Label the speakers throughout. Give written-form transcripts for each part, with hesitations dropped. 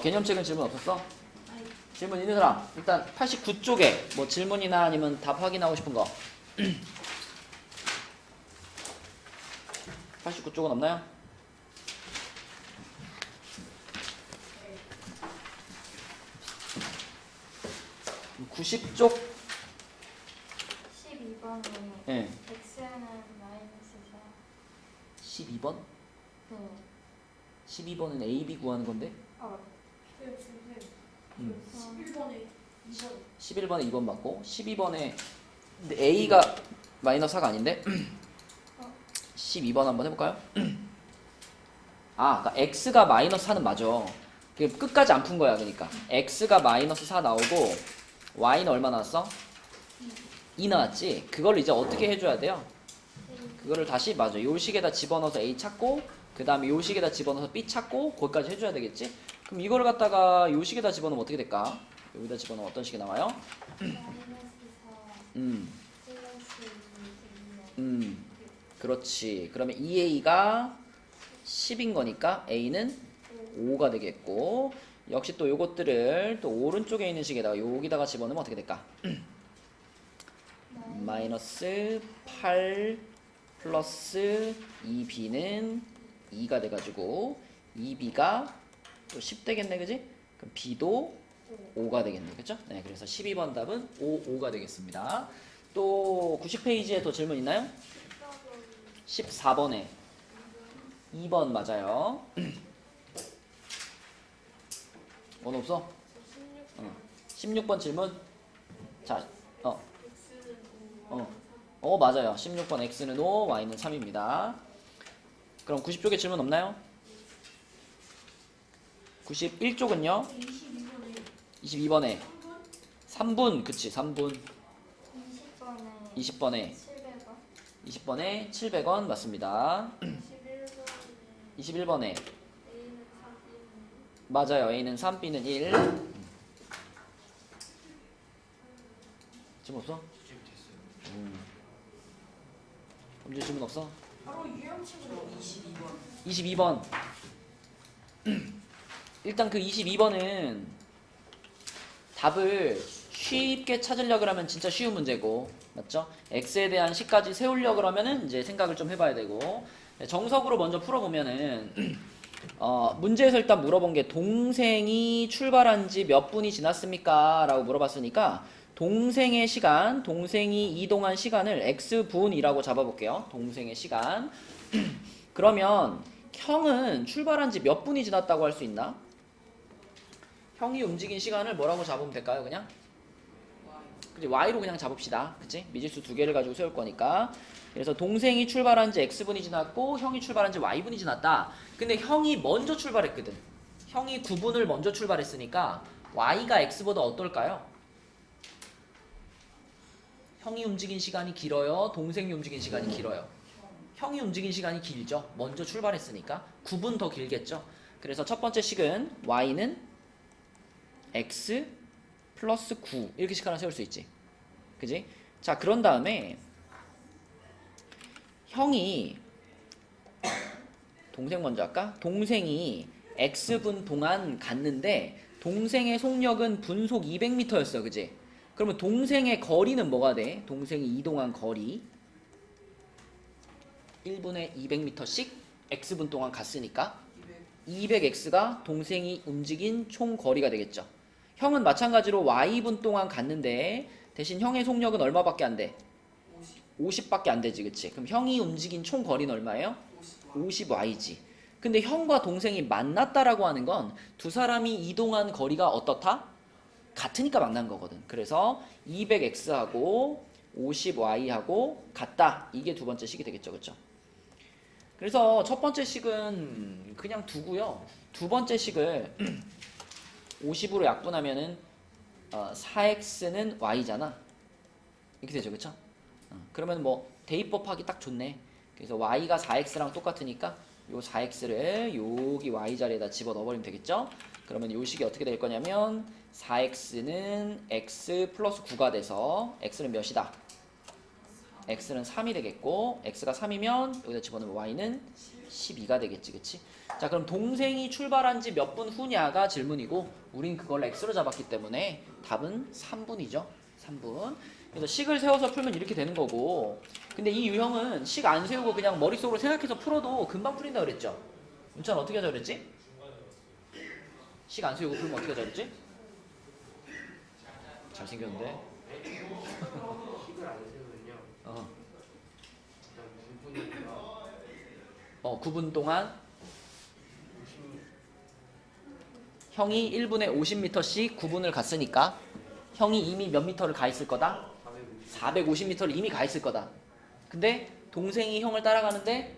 Speaker 1: 개념책은 질문 없었어? 질문 있는 사람 일단 89쪽에 뭐 질문이나 아니면 답 확인하고 싶은 거 89쪽은 없나요? 90쪽
Speaker 2: 12번에
Speaker 1: 예.
Speaker 2: x는 마이너스 4.
Speaker 1: 12번?
Speaker 2: 네.
Speaker 1: 12번은 A, B 구하는 건데
Speaker 2: 어.
Speaker 3: 11번에 2번
Speaker 1: 11번에 2번 맞고 12번에 근데 A가 마이너스 4가 아닌데 12번 한번 해볼까요? 그러니까 X가 마이너스 4는 맞아. 끝까지 안 푼 거야. 그러니까 X가 마이너스 4 나오고 Y는 얼마 나왔어? 2 나왔지? 그걸 이제 어떻게 해줘야 돼요? 그거를 다시 맞아. 요 식에다 집어넣어서 A 찾고 그 다음에 요 식에다 집어넣어서 B 찾고 거기까지 해줘야 되겠지? 그럼 이거를 갖다가 요 식에다 집어넣으면 어떻게 될까? 여기다 집어넣으면 어떤 식이 나와요?
Speaker 2: 마이너스 4
Speaker 1: 음,
Speaker 2: 플러스 2.
Speaker 1: 그렇지. 그러면 2A가 10인 거니까 A는 5가 되겠고 역시 또 요것들을 또 오른쪽에 있는 식에다가 여기다가 집어넣으면 어떻게 될까? 마이너스 8 플러스 2B는 2가 돼가지고 2B가 또 10 되겠네, 그지? 그럼 B도 5가 되겠네, 그죠? 네, 그래서 12번 답은 5가 되겠습니다. 또 90페이지에 더 질문 있나요? 14번에 2번 맞아요. 원 없어? 16번 질문. 자, 맞아요. 16번 X는 5, Y는 3입니다. 그럼 90쪽에 질문 없나요? 91쪽은요? 22번에 3분, 그치, 3분.
Speaker 2: 20번에
Speaker 1: 20번에
Speaker 2: 700원.
Speaker 1: 20번에 700원 맞습니다. 21번에
Speaker 2: 11번에 A는 4.
Speaker 1: 맞아요. A는 3, B는 1. 질문 없어? 범죄 질문 없어?
Speaker 3: 바로 유형식으로 22번
Speaker 1: 22번. 일단 그 22번은 답을 쉽게 찾으려고 하면 진짜 쉬운 문제고, 맞죠? x에 대한 식까지 세우려고 그러면은 이제 생각을 좀 해봐야 되고, 정석으로 먼저 풀어보면은 문제에서 일단 물어본 게 동생이 출발한 지 몇 분이 지났습니까? 라고 물어봤으니까 동생의 시간, 동생이 이동한 시간을 x분이라고 잡아볼게요. 동생의 시간. 그러면 형은 출발한 지 몇 분이 지났다고 할 수 있나? 형이 움직인 시간을 뭐라고 잡으면 될까요? 그냥? 그치? y로 그냥 잡읍시다. 그치? 미지수 두 개를 가지고 세울 거니까. 그래서 동생이 출발한 지 x분이 지났고 형이 출발한 지 y분이 지났다. 근데 형이 먼저 출발했거든. 형이 9분을 먼저 출발했으니까 y가 x보다 어떨까요? 형이 움직인 시간이 길어요? 동생이 움직인 시간이 길어요? 형이 움직인 시간이 길죠. 먼저 출발했으니까 9분 더 길겠죠. 그래서 첫 번째 식은 y는 x 플러스 9 이렇게 식 하나 세울 수 있지. 그지? 자, 그런 다음에 형이 동생 먼저 할까? 동생이 x분 동안 갔는데 동생의 속력은 분속 200m였어. 그지? 그러면 동생의 거리는 뭐가 돼? 동생이 이동한 거리 1분에 200m씩 x분 동안 갔으니까 200x가 동생이 움직인 총 거리가 되겠죠. 형은 마찬가지로 y분 동안 갔는데 대신 형의 속력은 얼마밖에 안 돼? 50밖에 안 되지, 그치? 그럼 형이 움직인 총 거리는 얼마예요? 50y지. 근데 형과 동생이 만났다라고 하는 건 두 사람이 이동한 거리가 어떻다? 같으니까 만난 거거든. 그래서 200x하고 50y하고 같다. 이게 두 번째 식이 되겠죠, 그쵸? 그래서 첫 번째 식은 그냥 두고요. 두 번째 식을 50으로 약분하면은 4x는 y잖아. 이렇게 되죠, 그쵸? 그러면 뭐 대입법하기 딱 좋네. 그래서 y가 4x랑 똑같으니까 요 4x를 여기 y 자리에다 집어 넣어버리면 되겠죠? 그러면 요 식이 어떻게 될 거냐면 4x는 x 플러스 9가 돼서 x는 몇이다? x는 3이 되겠고 x가 3이면 여기다 집어넣으면 y는 12가 되겠지. 그치? 자, 그럼 동생이 출발한 지 몇 분 후냐가 질문이고 우린 그걸 x로 잡았기 때문에 답은 3분이죠. 3분. 그래서 식을 세워서 풀면 이렇게 되는 거고, 근데 이 유형은 식 안 세우고 그냥 머릿속으로 생각해서 풀어도 금방 풀린다 그랬죠. 문찬 어떻게 하자 그랬지? 식 안 세우고 풀면 어떻게 하자 그랬지? 잘생겼는데?
Speaker 4: 식을 안 세우면요.
Speaker 1: 어.
Speaker 4: 일단 9분이니까
Speaker 1: 9분 동안
Speaker 4: 50.
Speaker 1: 형이 1분에 50m씩 9분을 갔으니까 형이 이미 몇 미터를 가 있을 거다? 450m를 이미 가 있을 거다. 근데 동생이 형을 따라가는데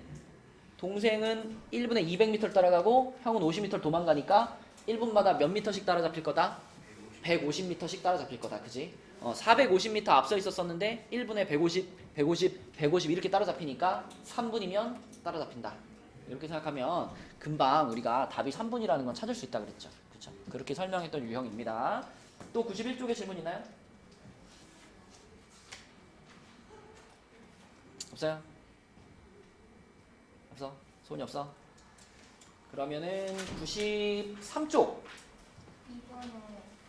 Speaker 1: 동생은 1분에 200m를 따라가고 형은 50m를 도망가니까 1분마다 몇 미터씩 따라잡힐 거다? 150m씩 따라잡힐 거다. 그지? 450m 앞서 있었었는데 1분에 150 이렇게 따라잡히니까 3분이면 따라잡힌다. 이렇게 생각하면 금방 우리가 답이 3분이라는 건 찾을 수 있다 그랬죠. 그렇죠? 그렇게 설명했던 유형입니다. 또 91쪽에 질문 있나요? 없어요? 없어? 손이 없어? 그러면은 93쪽.
Speaker 2: 이번에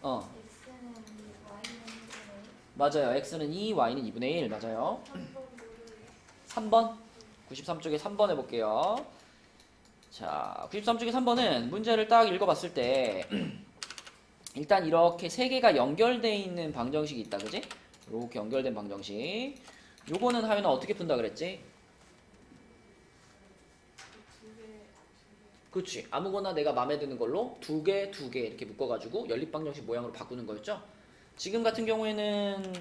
Speaker 1: 어,
Speaker 2: x는 2, y는 2분의
Speaker 1: 맞아요. x는 2, y는 2분의 1. 맞아요.
Speaker 2: 3번
Speaker 1: 3번. 93쪽에 3번 해볼게요. 자, 93쪽에 3번은 문제를 딱 읽어봤을 때 일단 이렇게 세 개가 연결되어 있는 방정식이 있다. 그지? 이렇게 연결된 방정식. 요거는 하면은 어떻게 푼다 그랬지? 그렇지. 아무거나 내가 마음에 드는 걸로 두 개 이렇게 묶어가지고 연립방정식 모양으로 바꾸는 거였죠. 지금 같은 경우에는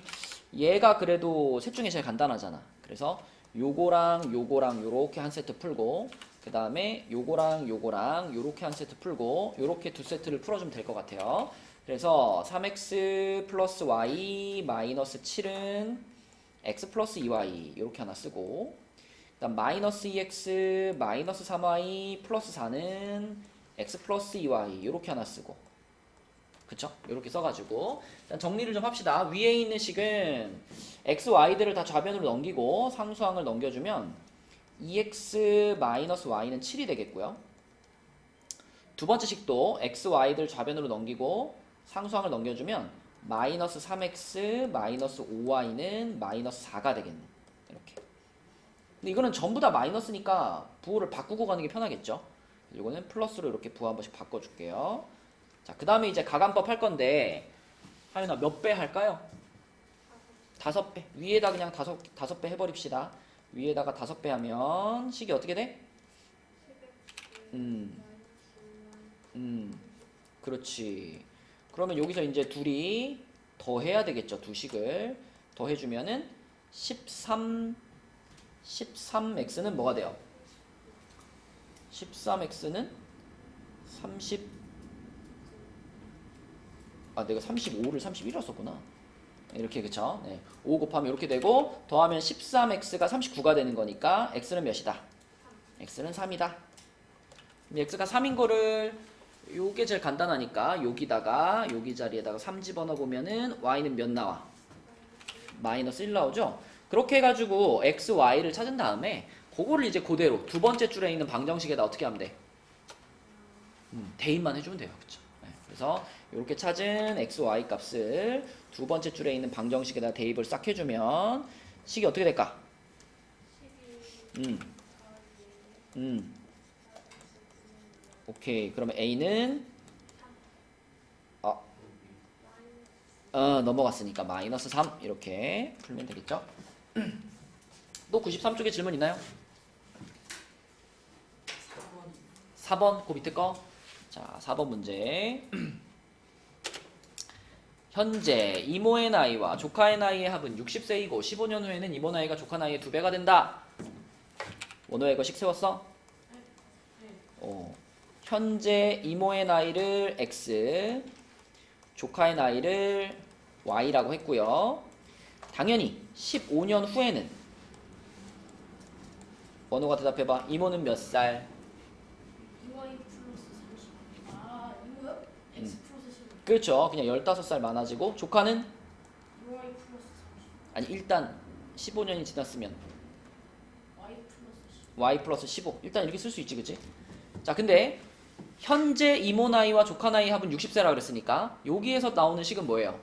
Speaker 1: 얘가 그래도 셋 중에 제일 간단하잖아. 그래서 요거랑 요렇게 한 세트 풀고, 그 다음에 요거랑 요렇게 한 세트 풀고, 요렇게 두 세트를 풀어주면 될 것 같아요. 그래서 3x 플러스 y 마이너스 7은 x 플러스 2y 요렇게 하나 쓰고, 그 다음 마이너스 2x 마이너스 3y 플러스 4는 x 플러스 2y 요렇게 하나 쓰고, 그쵸? 요렇게 써가지고 일단 정리를 좀 합시다. 위에 있는 식은 x, y들을 다 좌변으로 넘기고 상수항을 넘겨주면 2x 마이너스 y는 7이 되겠고요. 두 번째 식도 x, y들 좌변으로 넘기고 상수항을 넘겨주면 마이너스 3x 마이너스 5y는 마이너스 4가 되겠네. 이렇게. 근데 이거는 전부 다 마이너스니까 부호를 바꾸고 가는 게 편하겠죠. 이거는 플러스로 이렇게 부호 한 번씩 바꿔줄게요. 자, 그 다음에 이제 가간법 할 건데, 하윤아 몇 배 할까요? 5배. 위에다 그냥 5배 해버립시다. 위에다가 5배 하면 식이 어떻게 돼? 그렇지. 그러면 여기서 이제 둘이 더 해야 되겠죠. 두 식을 더 해주면은 13x는 뭐가 돼요? 13x는 내가 35를 31이라 썼구나. 이렇게, 그쵸? 네. 5 곱하면 이렇게 되고, 더하면 13x가 39가 되는 거니까, x는 몇이다? x는 3이다. x가 3인 거를, 요게 제일 간단하니까, 여기 자리에다가 3 집어넣어 보면은, y는 몇 나와? 마이너스 1 나오죠? 그렇게 해가지고, x, y를 찾은 다음에, 그거를 이제 그대로, 두 번째 줄에 있는 방정식에다 어떻게 하면 돼? 대입만 해주면 돼요. 그쵸? 네. 그래서, 이렇게 찾은 x, y 값을 두 번째 줄에 있는 방정식에다 대입을 싹 해주면 식이 어떻게 될까? 오케이. 그러면 a는 넘어갔으니까 마이너스 3 이렇게 풀면 되겠죠? 또 93쪽에 질문 있나요? 4번 그 밑에 거. 자, 4번 문제. 현재 이모의 나이와 조카의 나이의 합은 60세이고 15년 후에는 이모 나이가 조카 나이의 2배가 된다. 원호야 이거 식 세웠어? 현재 이모의 나이를 x, 조카의 나이를 y라고 했고요. 당연히 15년 후에는 원호가 대답해봐. 이모는 몇 살?
Speaker 3: 2y 플러스 30. 이거요? x 플러스 15.
Speaker 1: 그렇죠. 그냥 15살 많아지고 조카는
Speaker 3: 2y 플러스 30.
Speaker 1: 아니 일단 15년이 지났으면
Speaker 3: y 플러스 10.
Speaker 1: y 플러스 15. 일단 이렇게 쓸 수 있지, 그치? 자, 근데 현재 이모 나이와 조카 나이 합은 60세라 그랬으니까 여기에서 나오는 식은 뭐예요?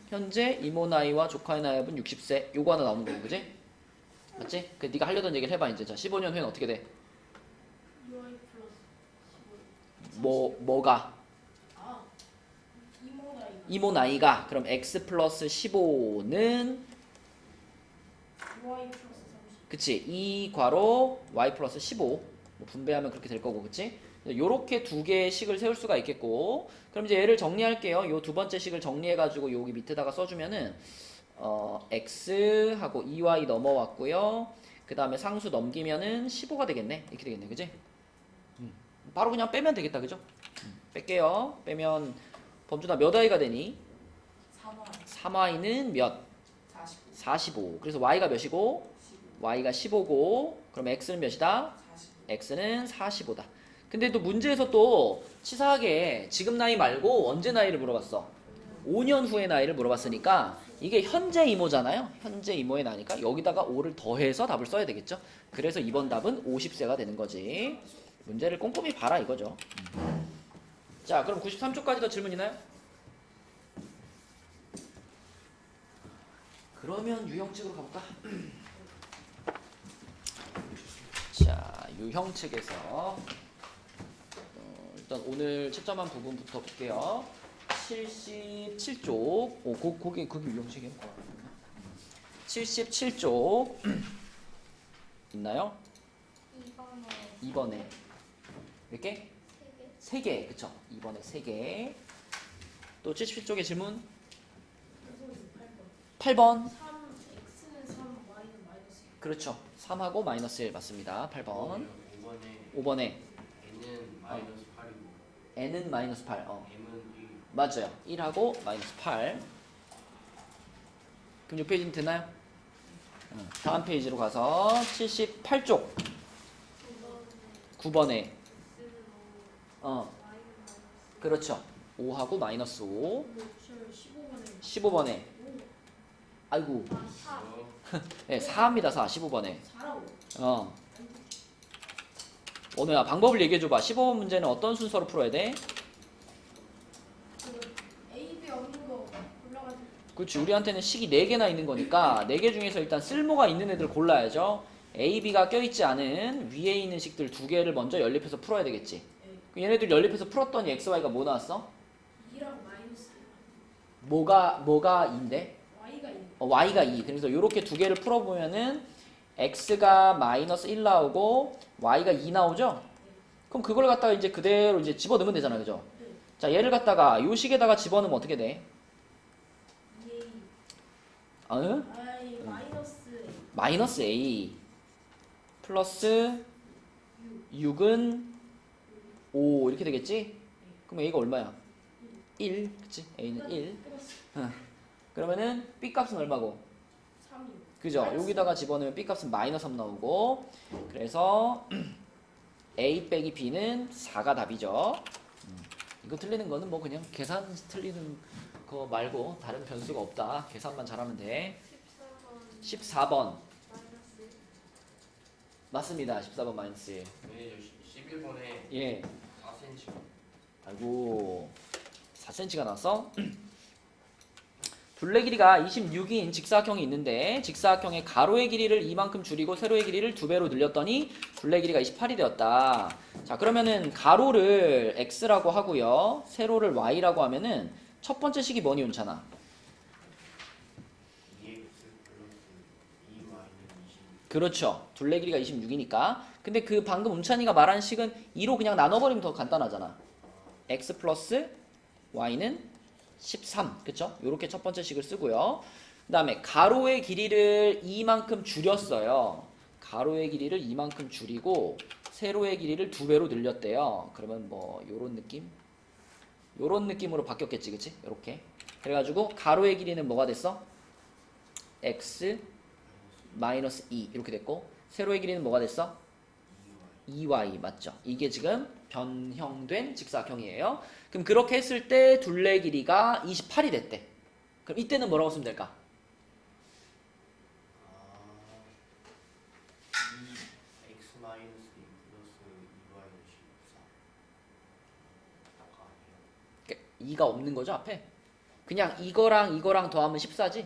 Speaker 1: 현재 이모 나이와 조카의 나이 합은 60세. 요거 하나 나오는 거고, 그치? 맞지? 그 네가 하려던 얘기를 해봐 이제. 자, 15년 후에는 어떻게 돼?
Speaker 3: y 플러스 15.
Speaker 1: 뭐가?
Speaker 3: 아, 이모 나이.
Speaker 1: 이모 나이가 그럼 x 플러스 15는
Speaker 3: y 플러스 30.
Speaker 1: 그치? 2 괄호 y 플러스 15 뭐 분배하면 그렇게 될 거고, 그치? 요렇게 두 개의 식을 세울 수가 있겠고, 그럼 이제 얘를 정리할게요. 요 두 번째 식을 정리해가지고 여기 밑에다가 써주면은 x 하고 2y 넘어왔고요. 그 다음에 상수 넘기면은 15가 되겠네. 이렇게 되겠네, 그치? 바로 그냥 빼면 되겠다, 그죠? 뺄게요. 빼면 범준아 몇 y가 되니?
Speaker 3: 3y.
Speaker 1: 3y는 몇? 45. 그래서 y가 몇이고? y가 15고, 그럼 x는 몇이다? x는 45다. 근데 또 문제에서 또 치사하게 지금 나이 말고 언제 나이를 물어봤어? 5년 후의 나이를 물어봤으니까 이게 현재 이모잖아요. 현재 이모의 나이니까 여기다가 5를 더해서 답을 써야 되겠죠. 그래서 이번 답은 50세가 되는 거지. 문제를 꼼꼼히 봐라 이거죠. 자, 그럼 93초까지 더 질문 있나요? 그러면 유형책으로 가볼까? 자, 유형책에서 일단 오늘 채점한 부분부터 볼게요. 77쪽. 거기 유형책이에요? 77쪽 있나요?
Speaker 2: 2번에
Speaker 1: 2번에 몇 개?
Speaker 2: 3개.
Speaker 1: 3개. 그쵸? 2번에 3개. 또 77쪽의 질문? 8번.
Speaker 3: 3, x는 3, y는 마이너스 1.
Speaker 1: 그렇죠. 3하고 마이너스 1 맞습니다. 8번.
Speaker 4: 5번에
Speaker 1: 5번에
Speaker 4: n은 마이너스 8이고
Speaker 1: n은 마이너스 8.
Speaker 4: m은 1.
Speaker 1: 맞아요. 1하고 마이너스 8. 그럼 이 페이지는 됐나요? 다음 페이지로 가서 78쪽 9번에 그렇죠. 5하고 마이너스 5.
Speaker 3: 15번에
Speaker 1: 15번에 아이고
Speaker 3: 아, 4.
Speaker 1: 네, 4입니다. 4. 15번에
Speaker 3: 4라고.
Speaker 1: 오늘아 방법을 얘기해줘봐. 15번 문제는 어떤 순서로 풀어야 돼?
Speaker 3: A, B 없는 거 골라가지고.
Speaker 1: 그렇지. 우리한테는 식이 4개나 있는 거니까 4개 중에서 일단 쓸모가 있는 애들 골라야죠. A, B가 껴있지 않은 위에 있는 식들 2개를 먼저 연립해서 풀어야 되겠지. 그럼 얘네들 연립해서 풀었더니 x, y가 뭐 나왔어?
Speaker 3: 2랑 마이너스
Speaker 1: 뭐가 2인데?
Speaker 3: y가 2.
Speaker 1: y가 2. 그래서 이렇게 2개를 풀어보면은 x가 마이너스 1 나오고 y가 2 나오죠? 그럼 그걸 갖다가 이제 그대로 이제 집어넣으면 되잖아, 그죠?
Speaker 3: 네.
Speaker 1: 자, 얘를 갖다가 요 식에다가 집어넣으면 어떻게 돼?
Speaker 3: 2a.
Speaker 1: 어?
Speaker 3: I 마이너스
Speaker 1: 마이너스 a 플러스 6은 5 이렇게 되겠지? 그럼 a가 얼마야? 1. 그치? a는 1. 그러면은 b 값은 얼마고?
Speaker 3: 3이.
Speaker 1: 그죠? 여기다가 집어넣으면 b 값은 마이너스 3 나오고, 그래서 a 빼기 b는 4가 답이죠. 이거 틀리는 거는 뭐 그냥 계산 틀리는 거 말고 다른 변수가 없다. 계산만 잘하면 돼.
Speaker 2: 14번
Speaker 1: 14번
Speaker 2: 마이너스
Speaker 1: 맞습니다. 14번 마이너스 1.
Speaker 4: 네, 11번에
Speaker 1: 예.
Speaker 4: 4cm.
Speaker 1: 아이고 4cm가 나왔어? 둘레 길이가 26인 직사각형이 있는데 직사각형의 가로의 길이를 이만큼 줄이고 세로의 길이를 2배로 늘렸더니 둘레 길이가 28이 되었다. 자, 그러면은 가로를 x라고 하고요. 세로를 y라고 하면은 첫 번째 식이 뭐니, 윤찬아?
Speaker 4: 2x 플러스 2y는 20.
Speaker 1: 그렇죠. 둘레 길이가 26이니까. 근데 그 방금 운찬이가 말한 식은 2로 그냥 나눠버리면 더 간단하잖아. x 플러스 y는 13. 그쵸? 요렇게 첫 번째 식을 쓰고요. 그 다음에 가로의 길이를 이만큼 줄였어요. 가로의 길이를 이만큼 줄이고 세로의 길이를 2배로 늘렸대요. 그러면 뭐 요런 느낌? 요런 느낌으로 바뀌었겠지, 그치? 요렇게. 그래가지고 가로의 길이는 뭐가 됐어? x 마이너스 2 이렇게 됐고 세로의 길이는 뭐가 됐어? 2y 맞죠? 이게 지금 변형된 직사각형이에요. 그럼 그렇게 했을 때 둘레 길이가 28이 됐대. 그럼 이때는 뭐라고 쓰면 될까? 2가 없는 거죠 앞에. 그냥 이거랑 이거랑 더하면 14지.
Speaker 4: 네.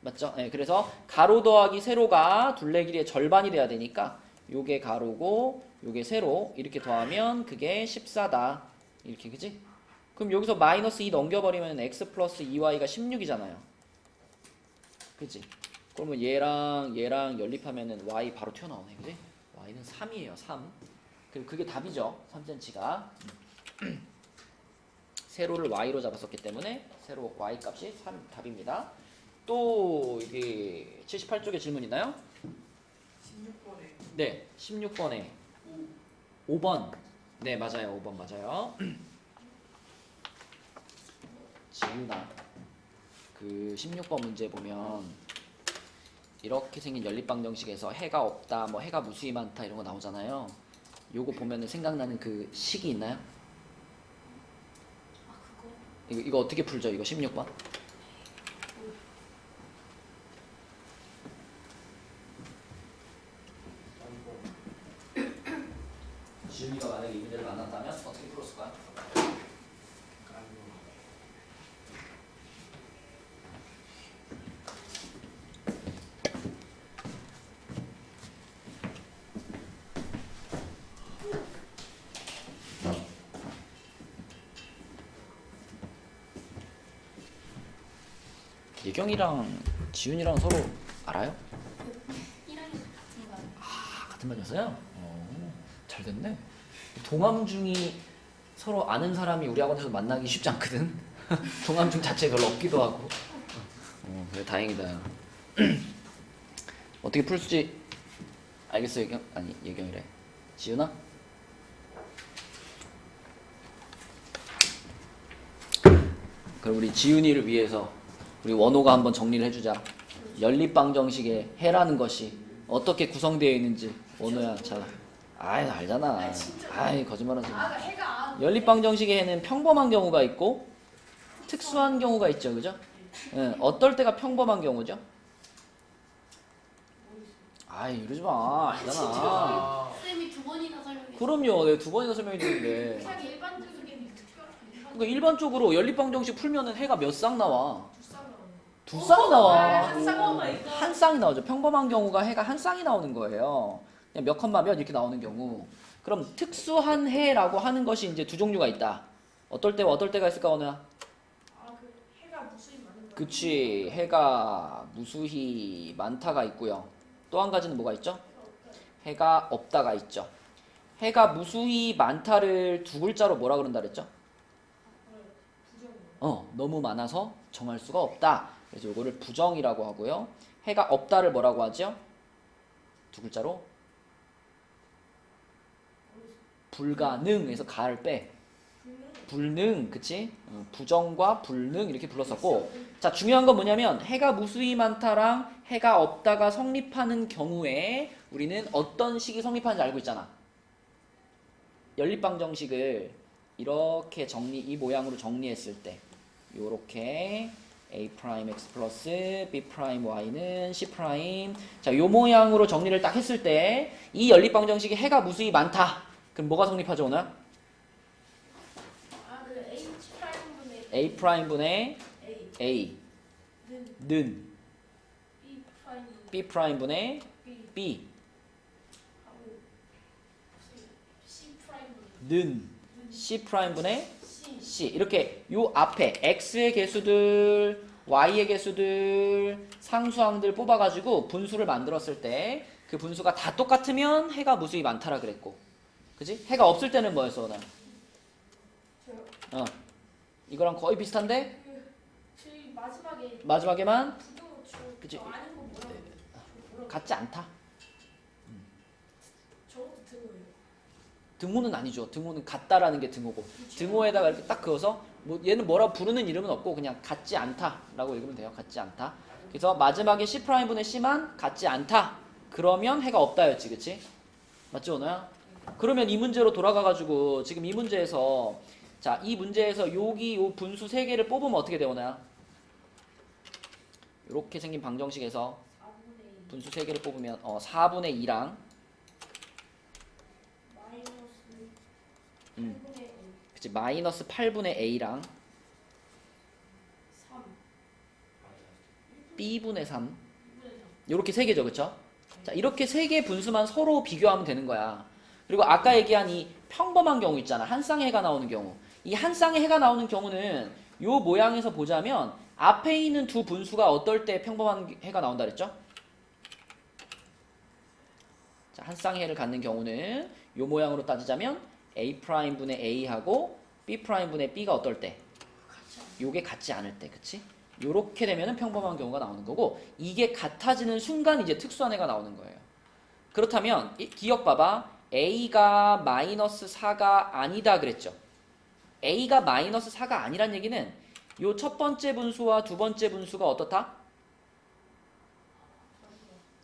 Speaker 1: 맞죠? 네, 그래서 가로 더하기 세로가 둘레 길이의 절반이 돼야 되니까 요게 가로고 요게 세로 이렇게 더하면 그게 14다. 이렇게 그지? 그럼 여기서 마이너스 2 넘겨버리면 x 플러스 2y가 16이잖아요. 그지? 그러면 얘랑 연립하면은 y 바로 튀어나오네. 그지? y는 3이에요. 3. 그리고 그게 답이죠. 3cm가. 세로를 y로 잡았었기 때문에 세로 y 값이 3 답입니다. 또 이게 78쪽에 질문 있나요?
Speaker 5: 16번에
Speaker 1: 네, 16번에 5번. 네, 맞아요. 5번 맞아요. 지훈아, 그 16번 문제 보면 이렇게 생긴 연립방정식에서 해가 없다, 뭐 해가 무수히 많다 이런 거 나오잖아요. 요거 보면은 생각나는 그 식이 있나요?
Speaker 2: 아 그거?
Speaker 1: 이거 어떻게 풀죠? 이거 16번? 지훈이가 만약에 이 문제를 만났다면 어떻게 풀었을까요? 예경이랑 지훈이랑 서로 알아요?
Speaker 2: 1학년 같은 거.
Speaker 1: 아, 같은 반이었어요? 잘 됐네. 동암중이 서로 아는 사람이 우리 학원에서 만나기 쉽지 않거든. 동암중 자체 별로 없기도 하고. 그래 다행이다. 어떻게 풀지 알겠어 예경? 아니 예경이래. 지훈아? 그럼 우리 지훈이를 위해서 우리 원호가 한번 정리를 해주자. 연립방정식의 해라는 것이 어떻게 구성되어 있는지 원호야 잘. 아이 알잖아. 아이 거짓말하지 마.
Speaker 3: 아, 나 해가 안.
Speaker 1: 연립방정식의 해는 평범한 경우가 있고 특수한 경우가 있죠, 그죠? 예, 어떨 때가 평범한 경우죠? 아이 이러지 마, 알잖아.
Speaker 4: 아,
Speaker 2: 쌤이 2번이나 설명해.
Speaker 1: 그럼요, 내가 2번이나 설명해 드리는데.
Speaker 3: 그냥 일반적인 특별한
Speaker 1: 그러니까 일반적으로 연립방정식 풀면은 해가 몇 쌍 나와?
Speaker 3: 두쌍
Speaker 1: 두 쌍이 나와.
Speaker 3: 한 쌍만 있다.
Speaker 1: 한 쌍이 나오죠. 평범한 경우가 해가 한 쌍이 나오는 거예요. 그냥 몇 컴마 몇 이렇게 나오는 경우. 그럼 특수한 해라고 하는 것이 이제 두 종류가 있다. 어떨 때와 어떨 때가 있을까, 오늘?
Speaker 3: 아그 해가 무수히 많은 거.
Speaker 1: 그치, 해가 무수히 많다가 있고요. 또 한 가지는 뭐가 있죠? 해가 없다가 있죠. 해가 무수히 많다를 두 글자로 뭐라 그런다 그랬죠? 너무 많아서 정할 수가 없다. 그래서 이거를 부정이라고 하고요. 해가 없다를 뭐라고 하죠? 두 글자로 불가능에서 가를 빼. 불능, 그치? 부정과 불능 이렇게 불렀었고, 자 중요한 건 뭐냐면 해가 무수히 많다랑 해가 없다가 성립하는 경우에 우리는 어떤 식이 성립하는지 알고 있잖아. 연립방정식을 이렇게 이 모양으로 정리했을 때 요렇게 a'(x) 플러스 b'y는 c'. 자, 요 모양으로 정리를 딱 했을 때 이 연립방정식이 해가 무수히 많다. 그럼 뭐가 성립하죠, 오늘?
Speaker 3: 아그 H 프라임분의
Speaker 1: a'(분의
Speaker 3: A
Speaker 1: a는
Speaker 3: B 프라임
Speaker 1: b'분의
Speaker 3: B
Speaker 1: b
Speaker 3: 하고 C 프라임분의
Speaker 1: 는 c'분의
Speaker 3: C
Speaker 1: c. 이렇게 요 앞에 x의 개수들, y의 개수들, 상수항들 뽑아가지고 분수를 만들었을 때 그 분수가 다 똑같으면 해가 무수히 많다라 그랬고, 그지? 해가 없을 때는 뭐였어, 오늘? 이거랑 거의 비슷한데
Speaker 3: 저희 마지막에
Speaker 1: 마지막에만
Speaker 3: 부등호
Speaker 1: 그치.
Speaker 3: 아는 거 뭐라고
Speaker 1: 같지 않다.
Speaker 3: 저것도 등호예요.
Speaker 1: 등호는 아니죠. 등호는 같다라는 게 등호고, 등호에다가 이렇게 딱 그어서 뭐 얘는 뭐라고 부르는 이름은 없고 그냥 같지 않다라고 읽으면 돼요. 같지 않다. 그래서 마지막에 c'분의 c만 같지 않다. 그러면 해가 없다였지, 그치? 맞지, 오너야? 그러면 이 문제로 돌아가가지고 지금 이 문제에서 자, 이 문제에서 여기 요 분수 3개를 뽑으면 어떻게 돼, 오너야? 이렇게 생긴 방정식에서
Speaker 3: 4분의 2
Speaker 1: 분수 3개를 뽑으면 4분의 2랑
Speaker 3: 마이너스
Speaker 1: 음.
Speaker 3: 8분의 5
Speaker 1: 그치, 마이너스 8분의 a랑 b분의 3 이렇게 세 개죠, 그쵸? 자, 이렇게 세 개 분수만 서로 비교하면 되는 거야. 그리고 아까 얘기한 이 평범한 경우 있잖아. 한 쌍의 해가 나오는 경우. 이 한 쌍의 해가 나오는 경우는 요 모양에서 보자면 앞에 있는 두 분수가 어떨 때 평범한 해가 나온다 그랬죠? 자, 한 쌍의 해를 갖는 경우는 요 모양으로 따지자면 A'분의 A하고 B'분의 B가 어떨 때? 요게 같지 않을 때, 그치? 요렇게 되면은 평범한 경우가 나오는 거고, 이게 같아지는 순간 이제 특수한 해가 나오는 거예요. 그렇다면 기억 봐봐. A가 마이너스 4가 아니다 그랬죠. A가 마이너스 4가 아니란 얘기는 요 첫 번째 분수와 두 번째 분수가 어떻다?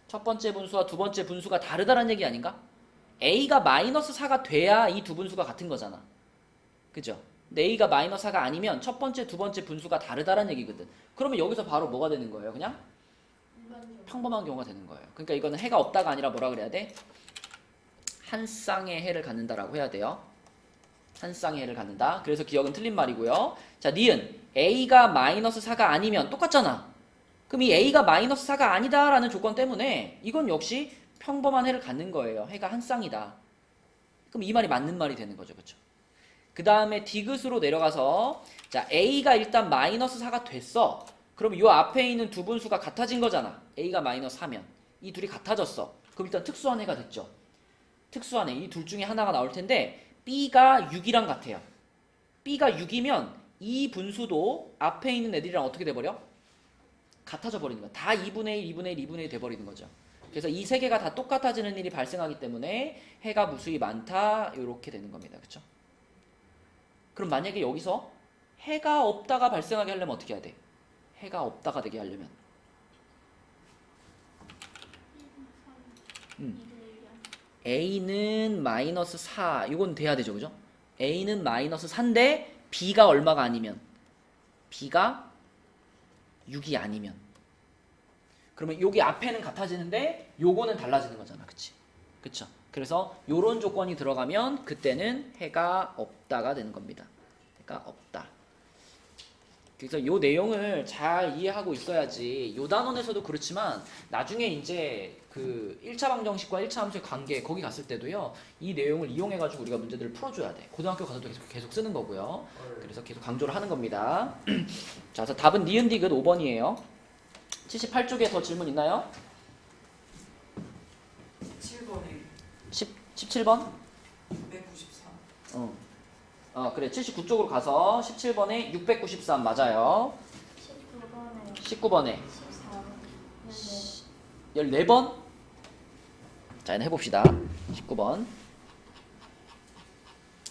Speaker 1: 첫 번째 분수와 두 번째 분수가 다르다는 얘기 아닌가? A가 마이너스 4가 돼야 이 두 분수가 같은 거잖아. 그죠? 근데 A가 마이너스 4가 아니면 첫 번째, 두 번째 분수가 다르다는 얘기거든. 그러면 여기서 바로 뭐가 되는 거예요? 그냥 평범한 경우가 되는 거예요. 그러니까 이거는 해가 없다가 아니라 뭐라 그래야 돼? 한 쌍의 해를 갖는다라고 해야 돼요. 한 쌍의 해를 갖는다. 그래서 기억은 틀린 말이고요. 자, 니은 A가 마이너스 4가 아니면 똑같잖아. 그럼 이 A가 마이너스 4가 아니다라는 조건 때문에 이건 역시 평범한 해를 갖는 거예요. 해가 한 쌍이다. 그럼 이 말이 맞는 말이 되는 거죠. 그렇죠? 그 다음에 디귿으로 내려가서 자, A가 일단 마이너스 4가 됐어. 그럼 이 앞에 있는 두 분수가 같아진 거잖아. A가 마이너스 4면 이 둘이 같아졌어. 그럼 일단 특수한 해가 됐죠. 특수한 해. 이 둘 중에 하나가 나올 텐데 B가 6이랑 같아요. B가 6이면 이 분수도 앞에 있는 애들이랑 어떻게 돼버려? 같아져 버리는 거야. 다 2분의 1, 2분의 1, 2분의 1 돼버리는 거죠. 그래서 이 세 개가 다 똑같아지는 일이 발생하기 때문에 해가 무수히 많다 이렇게 되는 겁니다. 그렇죠? 그럼 만약에 여기서 해가 없다가 발생하게 하려면 어떻게 해야 돼? 해가 없다가 되게 하려면 A는 마이너스 4 이건 돼야 되죠. 그죠? A는 마이너스 4인데 B가 얼마가 아니면 B가 6이 아니면 그러면 여기 앞에는 같아지는데 요거는 달라지는 거잖아. 그치? 그쵸? 그래서 요런 조건이 들어가면 그때는 해가 없다가 되는 겁니다. 해가 없다. 그래서 요 내용을 잘 이해하고 있어야지 요 단원에서도 그렇지만 나중에 이제 그 1차 방정식과 1차 함수의 관계 거기 갔을 때도요 이 내용을 이용해가지고 우리가 문제들을 풀어줘야 돼. 고등학교 가서도 계속 쓰는 거고요. 그래서 계속 강조를 하는 겁니다. 자, 그래서 답은 니은 디귿 5번이에요. 78쪽에 더 질문 있나요?
Speaker 5: 7번에
Speaker 1: 17번?
Speaker 5: 193.
Speaker 1: 그래. 79쪽으로 가서 17번에 693 맞아요.
Speaker 2: 19번에
Speaker 1: 19번에
Speaker 2: 14.
Speaker 1: 14번? 자, 이제 해봅시다. 19번.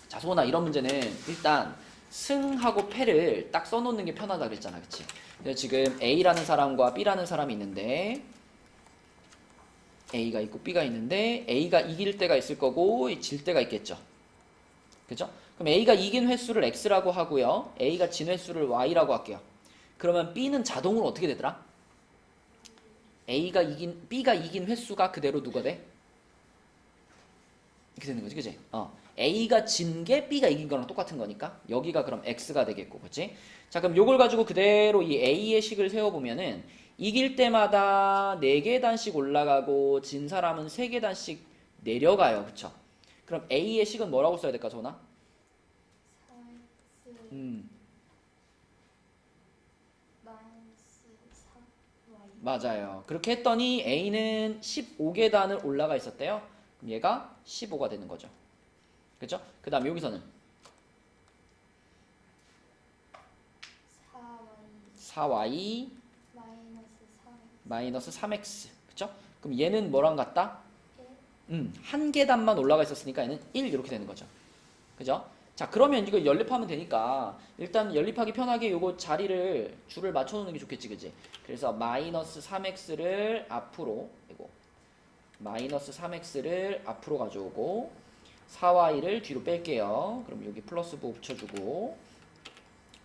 Speaker 1: 자, 소은아, 이런 문제는 일단 승하고 패를 딱 써놓는 게 편하다 그랬잖아. 그치? 그래서 지금 A라는 사람과 B라는 사람이 있는데 A가 있고 B가 있는데 A가 이길 때가 있을 거고 질 때가 있겠죠. 그죠? 그럼 A가 이긴 횟수를 X라고 하고요. A가 진 횟수를 Y라고 할게요. 그러면 B는 자동으로 어떻게 되더라? B가 이긴 횟수가 그대로 누가 돼? 이렇게 되는 거지, 그지? A가 진 게 B가 이긴 거랑 똑같은 거니까 여기가 그럼 X가 되겠고, 그치? 자, 그럼 요걸 가지고 그대로 이 A의 식을 세워보면은 이길 때마다 4계단씩 올라가고 진 사람은 3계단씩 내려가요, 그쵸? 그럼 A의 식은 뭐라고 써야 될까, 전화?
Speaker 2: 4x 마이너스 3y.
Speaker 1: 맞아요. 그렇게 했더니 A는 15계단을 올라가 있었대요. 그럼 얘가 15가 되는 거죠. 그죠? 그 다음에 여기서는 4y 마이너스 3x. 그쵸? 그럼 얘는 뭐랑 같다? 1. 1계단만 올라가 있었으니까 얘는 1 이렇게 되는 거죠. 그죠? 자, 그러면 이거 연립하면 되니까 일단 연립하기 편하게 요거 자리를 줄을 맞춰 놓는 게 좋겠지, 그지? 그래서 마이너스 3x를 앞으로 이거 마이너스 3x를 앞으로 가져오고 4y를 뒤로 뺄게요. 그럼 여기 플러스 부 붙여주고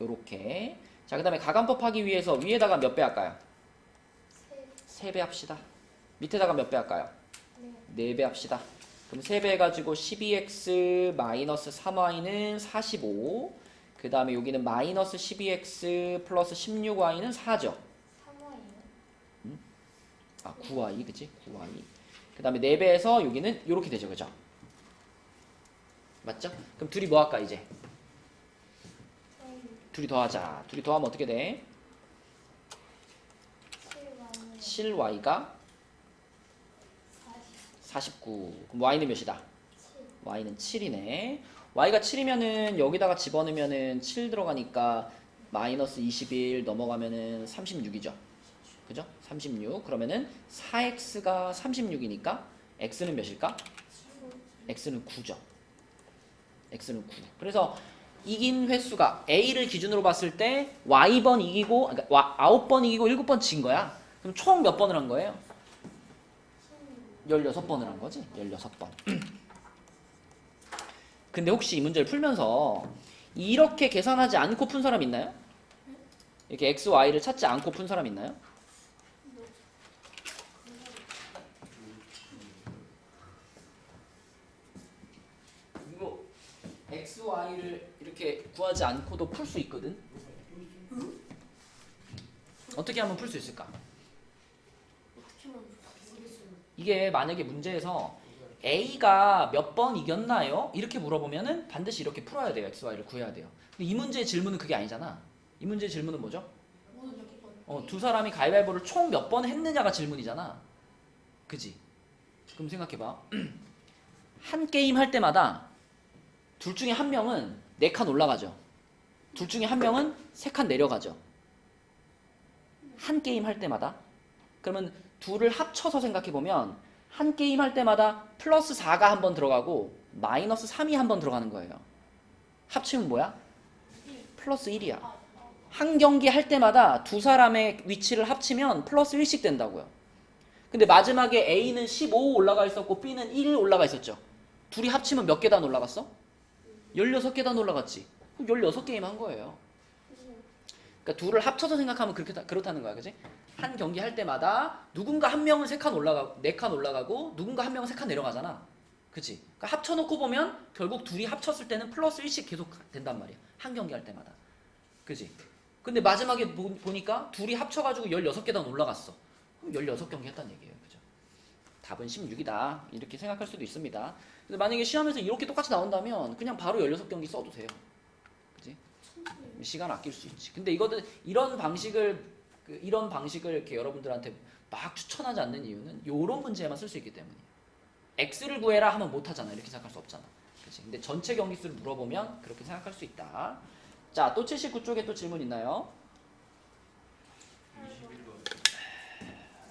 Speaker 1: 요렇게. 자, 그 다음에 가간법 하기 위해서 위에다가 몇 배 할까요? 3배 합시다. 밑에다가 몇 배 할까요? 4배 합시다. 그럼 3배 해가지고 12x 마이너스 3y는 45. 그 다음에 여기는 마이너스 12x 플러스 16y는 4죠. 9y 그치? 9y. 그 다음에 4배에서 여기는 이렇게 되죠. 그죠? 맞죠? 그럼 둘이 뭐 할까 이제? 둘이 더하자. 둘이 더하면 어떻게 돼? 7y가 49. 그럼 y는 몇이다? y는 7이네. y가 7이면은 여기다가 집어넣으면은 7 들어가니까 마이너스 21 넘어가면은 36이죠. 그죠? 36. 그러면은 4x가 36이니까 x는 몇일까? x는 9죠. x는 9. 그래서 이긴 횟수가 a를 기준으로 봤을 때 y번 이기고 그러니까 9번 이기고 7번 진 거야. 그럼 총 몇 번을 한 거예요? 16번을 한 거지. 16번. 근데 혹시 이 문제를 풀면서 이렇게 계산하지 않고 푼 사람 있나요? 이렇게 x, y를 찾지 않고 푼 사람 있나요? 이거 x, y를 이렇게 구하지 않고도 풀 수 있거든? 어떻게 하면 풀 수 있을까?
Speaker 3: 어떻게 하면 모르겠어요.
Speaker 1: 이게 만약에 문제에서 A가 몇 번 이겼나요? 이렇게 물어보면은 반드시 이렇게 풀어야 돼요. x, y를 구해야 돼요. 근데 이 문제의 질문은 그게 아니잖아. 이 문제의 질문은 뭐죠?
Speaker 3: 오늘 몇 번?
Speaker 1: 두 사람이 가위바위보를 총 몇 번 했느냐가 질문이잖아. 그지? 그럼 생각해봐. 한 게임 할 때마다 둘 중에 한 명은 4칸 올라가죠. 둘 중에 한 명은 3칸 내려가죠. 한 게임 할 때마다. 그러면 둘을 합쳐서 생각해보면 한 게임 할 때마다 플러스 4가 한 번 들어가고 마이너스 3이 한 번 들어가는 거예요. 합치면 뭐야? 플러스 1이야. 한 경기 할 때마다 두 사람의 위치를 합치면 플러스 1씩 된다고요. 근데 마지막에 A는 15 올라가 있었고 B는 1 올라가 있었죠. 둘이 합치면 몇 계단 올라갔어? 16계단 올라갔지. 그럼 16게임 한 거예요. 그러니까 둘을 합쳐서 생각하면 그렇다는 거야. 그지? 한 경기 할 때마다 누군가 한 명은 3칸 올라가고 4칸 올라가고 누군가 한 명은 3칸 내려가잖아. 그치? 그러니까 합쳐놓고 보면 결국 둘이 합쳤을 때는 플러스 1씩 계속 된단 말이야. 한 경기 할 때마다. 그치? 근데 마지막에 보니까 둘이 합쳐가지고 16계단 올라갔어. 그럼 16경기 했다는 얘기예요. 그죠? 답은 16이다. 이렇게 생각할 수도 있습니다. 근데 만약에 시험에서 이렇게 똑같이 나온다면 그냥 바로 16경기 써도 돼요. 그치? 시간 아낄 수 있지. 근데 이런 방식을 이렇게 여러분들한테 막 추천하지 않는 이유는 이런 문제에만 쓸 수 있기 때문이에요. x를 구해라 하면 못 하잖아. 이렇게 생각할 수 없잖아. 그치? 근데 전체 경기 수를 물어보면 그렇게 생각할 수 있다. 자, 또 79쪽에 또 질문 있나요?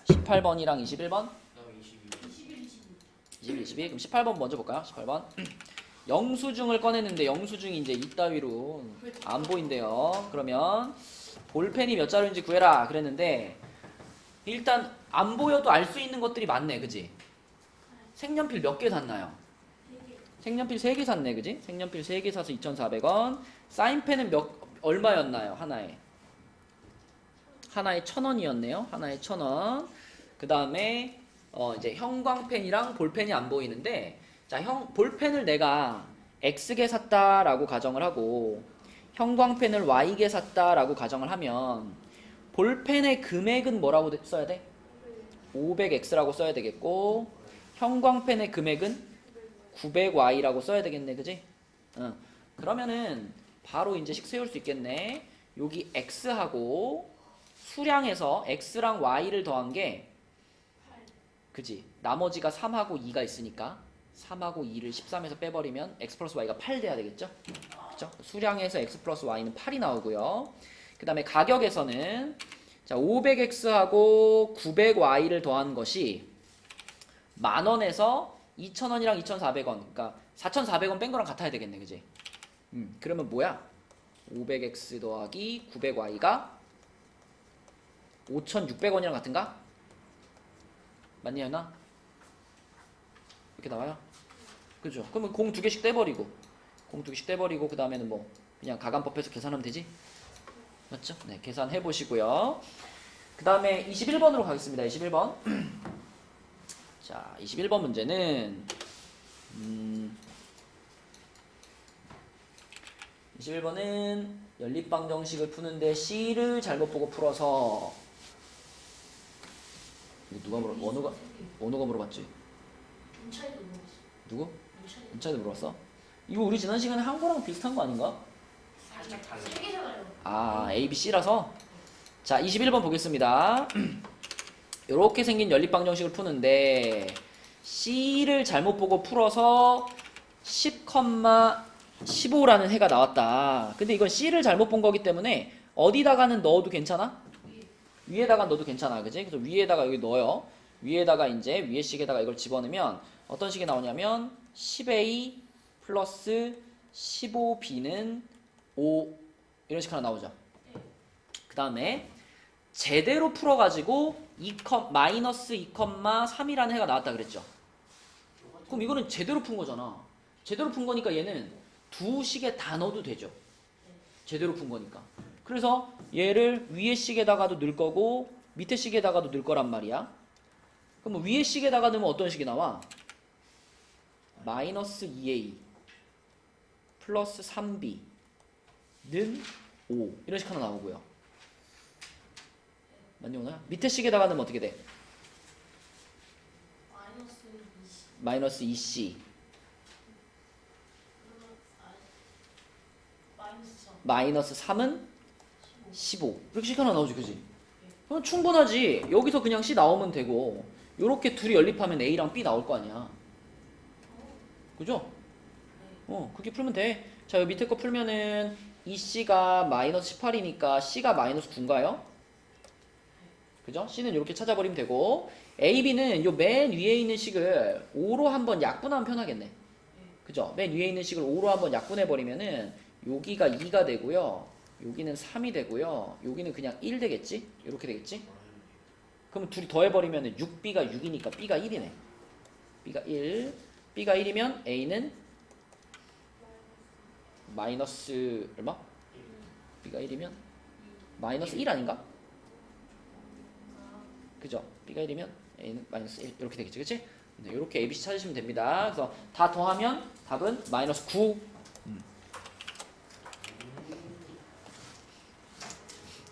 Speaker 4: 21번
Speaker 1: 18번이랑 21번?
Speaker 4: 그다음에 22
Speaker 1: 21, 22. 그럼 18번 먼저 볼까요? 18번. 영수증을 꺼냈는데 영수증이 이제 이따위로 안 보인대요. 그러면 볼펜이 몇 자루인지 구해라 그랬는데 일단 안 보여도 알 수 있는 것들이 많네. 그지? 색연필 몇 개 샀나요? 색연필 3개 샀네. 그지? 색연필 3개 사서 2,400원. 사인펜은 얼마였나요? 하나에 1,000원이었네요. 하나에 1,000원. 그 다음에 이제 형광펜이랑 볼펜이 안 보이는데, 자, 볼펜을 내가 X개 샀다라고 가정을 하고 형광펜을 Y개 샀다라고 가정을 하면 볼펜의 금액은 뭐라고 써야 돼? 500X라고 써야 되겠고 형광펜의 금액은 900Y라고 써야 되겠네. 그지? 그러면은 바로 이제 식 세울 수 있겠네. 여기 X하고 수량에서 X랑 Y를 더한 게 그지? 나머지가 3하고 2가 있으니까 3하고 2를 13에서 빼버리면 X 플러스 Y가 8 돼야 되겠죠? 그죠? 수량에서 X 플러스 Y는 8이 나오고요. 그 다음에 가격에서는 자 500X하고 900Y를 더한 것이 10,000원에서 2,000원이랑 2,400원 그러니까 4,400원 뺀 거랑 같아야 되겠네. 그지? 그러면 뭐야? 500X 더하기 900Y가 5,600원이랑 같은가? 맞니 연아? 이렇게 나와요? 그죠? 그러면 공 2개씩 떼버리고 그 다음에는 뭐 그냥 가간법해서 계산하면 되지? 맞죠? 네, 계산해 보시고요. 그 다음에 21번으로 가겠습니다. 21번. 자, 21번 문제는 21번은 연립방정식을 푸는데 C를 잘못 보고 풀어서 이거 누가 원우가 물어봤지?
Speaker 3: 문차이도 물어봤어.
Speaker 1: 누구?
Speaker 3: 문차이.
Speaker 1: 인차이도 물어봤어? 이거 우리 지난 시간에 한 거랑 비슷한 거 아닌가?
Speaker 4: 살짝 달라.
Speaker 3: 세 개잖아요.
Speaker 1: 아, A, B, C라서. 자, 21번 보겠습니다. 이렇게 생긴 연립방정식을 푸는데 C를 잘못 보고 풀어서 10,15라는 해가 나왔다. 근데 이건 C를 잘못 본 거기 때문에 어디다가는 넣어도 괜찮아? 위에다가 넣어도 괜찮아. 그지? 그래서 위에다가 여기 넣어요. 위에다가 이제 위에 식에다가 이걸 집어넣으면 어떤 식이 나오냐면 10A 플러스 15B는 5 이런 식 하나 나오죠. 그 다음에 제대로 풀어가지고 마이너스 2,3이라는 해가 나왔다 그랬죠. 그럼 이거는 제대로 푼 거잖아. 제대로 푼 거니까 얘는 두 식에 다 넣어도 되죠. 제대로 푼 거니까. 그래서 얘를 위에 식에다가도 넣을 거고 밑에 식에다가도 넣을 거란 말이야. 그럼 뭐 위에 식에다가 넣으면 어떤 식이 나와? 마이너스 2a 플러스 3b는 5 이런 식 하나 나오고요. 맞니 오나요? 밑에 식에다가 넣으면 어떻게 돼?
Speaker 3: 마이너스 20.
Speaker 1: 마이너스 2c
Speaker 3: 그러면 마이너스 3.
Speaker 1: 마이너스 3은
Speaker 3: 15.
Speaker 1: 15 이렇게 식 하나 나오지 그지? 그럼 충분하지. 여기서 그냥 C 나오면 되고 요렇게 둘이 연립하면 A랑 B 나올 거 아니야. 그죠? 그렇게 풀면 돼. 자, 여기 밑에 거 풀면은 이 C가 마이너스 18이니까 C가 마이너스 9인가요? 그죠? C는 이렇게 찾아버리면 되고 A, B는 요 맨 위에 있는 식을 5로 한번 약분하면 편하겠네. 그죠? 맨 위에 있는 식을 5로 한번 약분해버리면은 여기가 2가 되고요. 여기는 3이 되고요. 여기는 그냥 1 되겠지? 이렇게 되겠지? 그러면 둘이 더해버리면 6B가 6이니까 B가 1이네. B가 1. B가 1이면 A는 마이너스 얼마? B가 1이면 마이너스 1 아닌가? 그죠? B가 1이면 A는 마이너스 1 이렇게 되겠지, 그치? 네, 이렇게 ABC 찾으시면 됩니다. 그래서 다 더하면 답은 마이너스 9.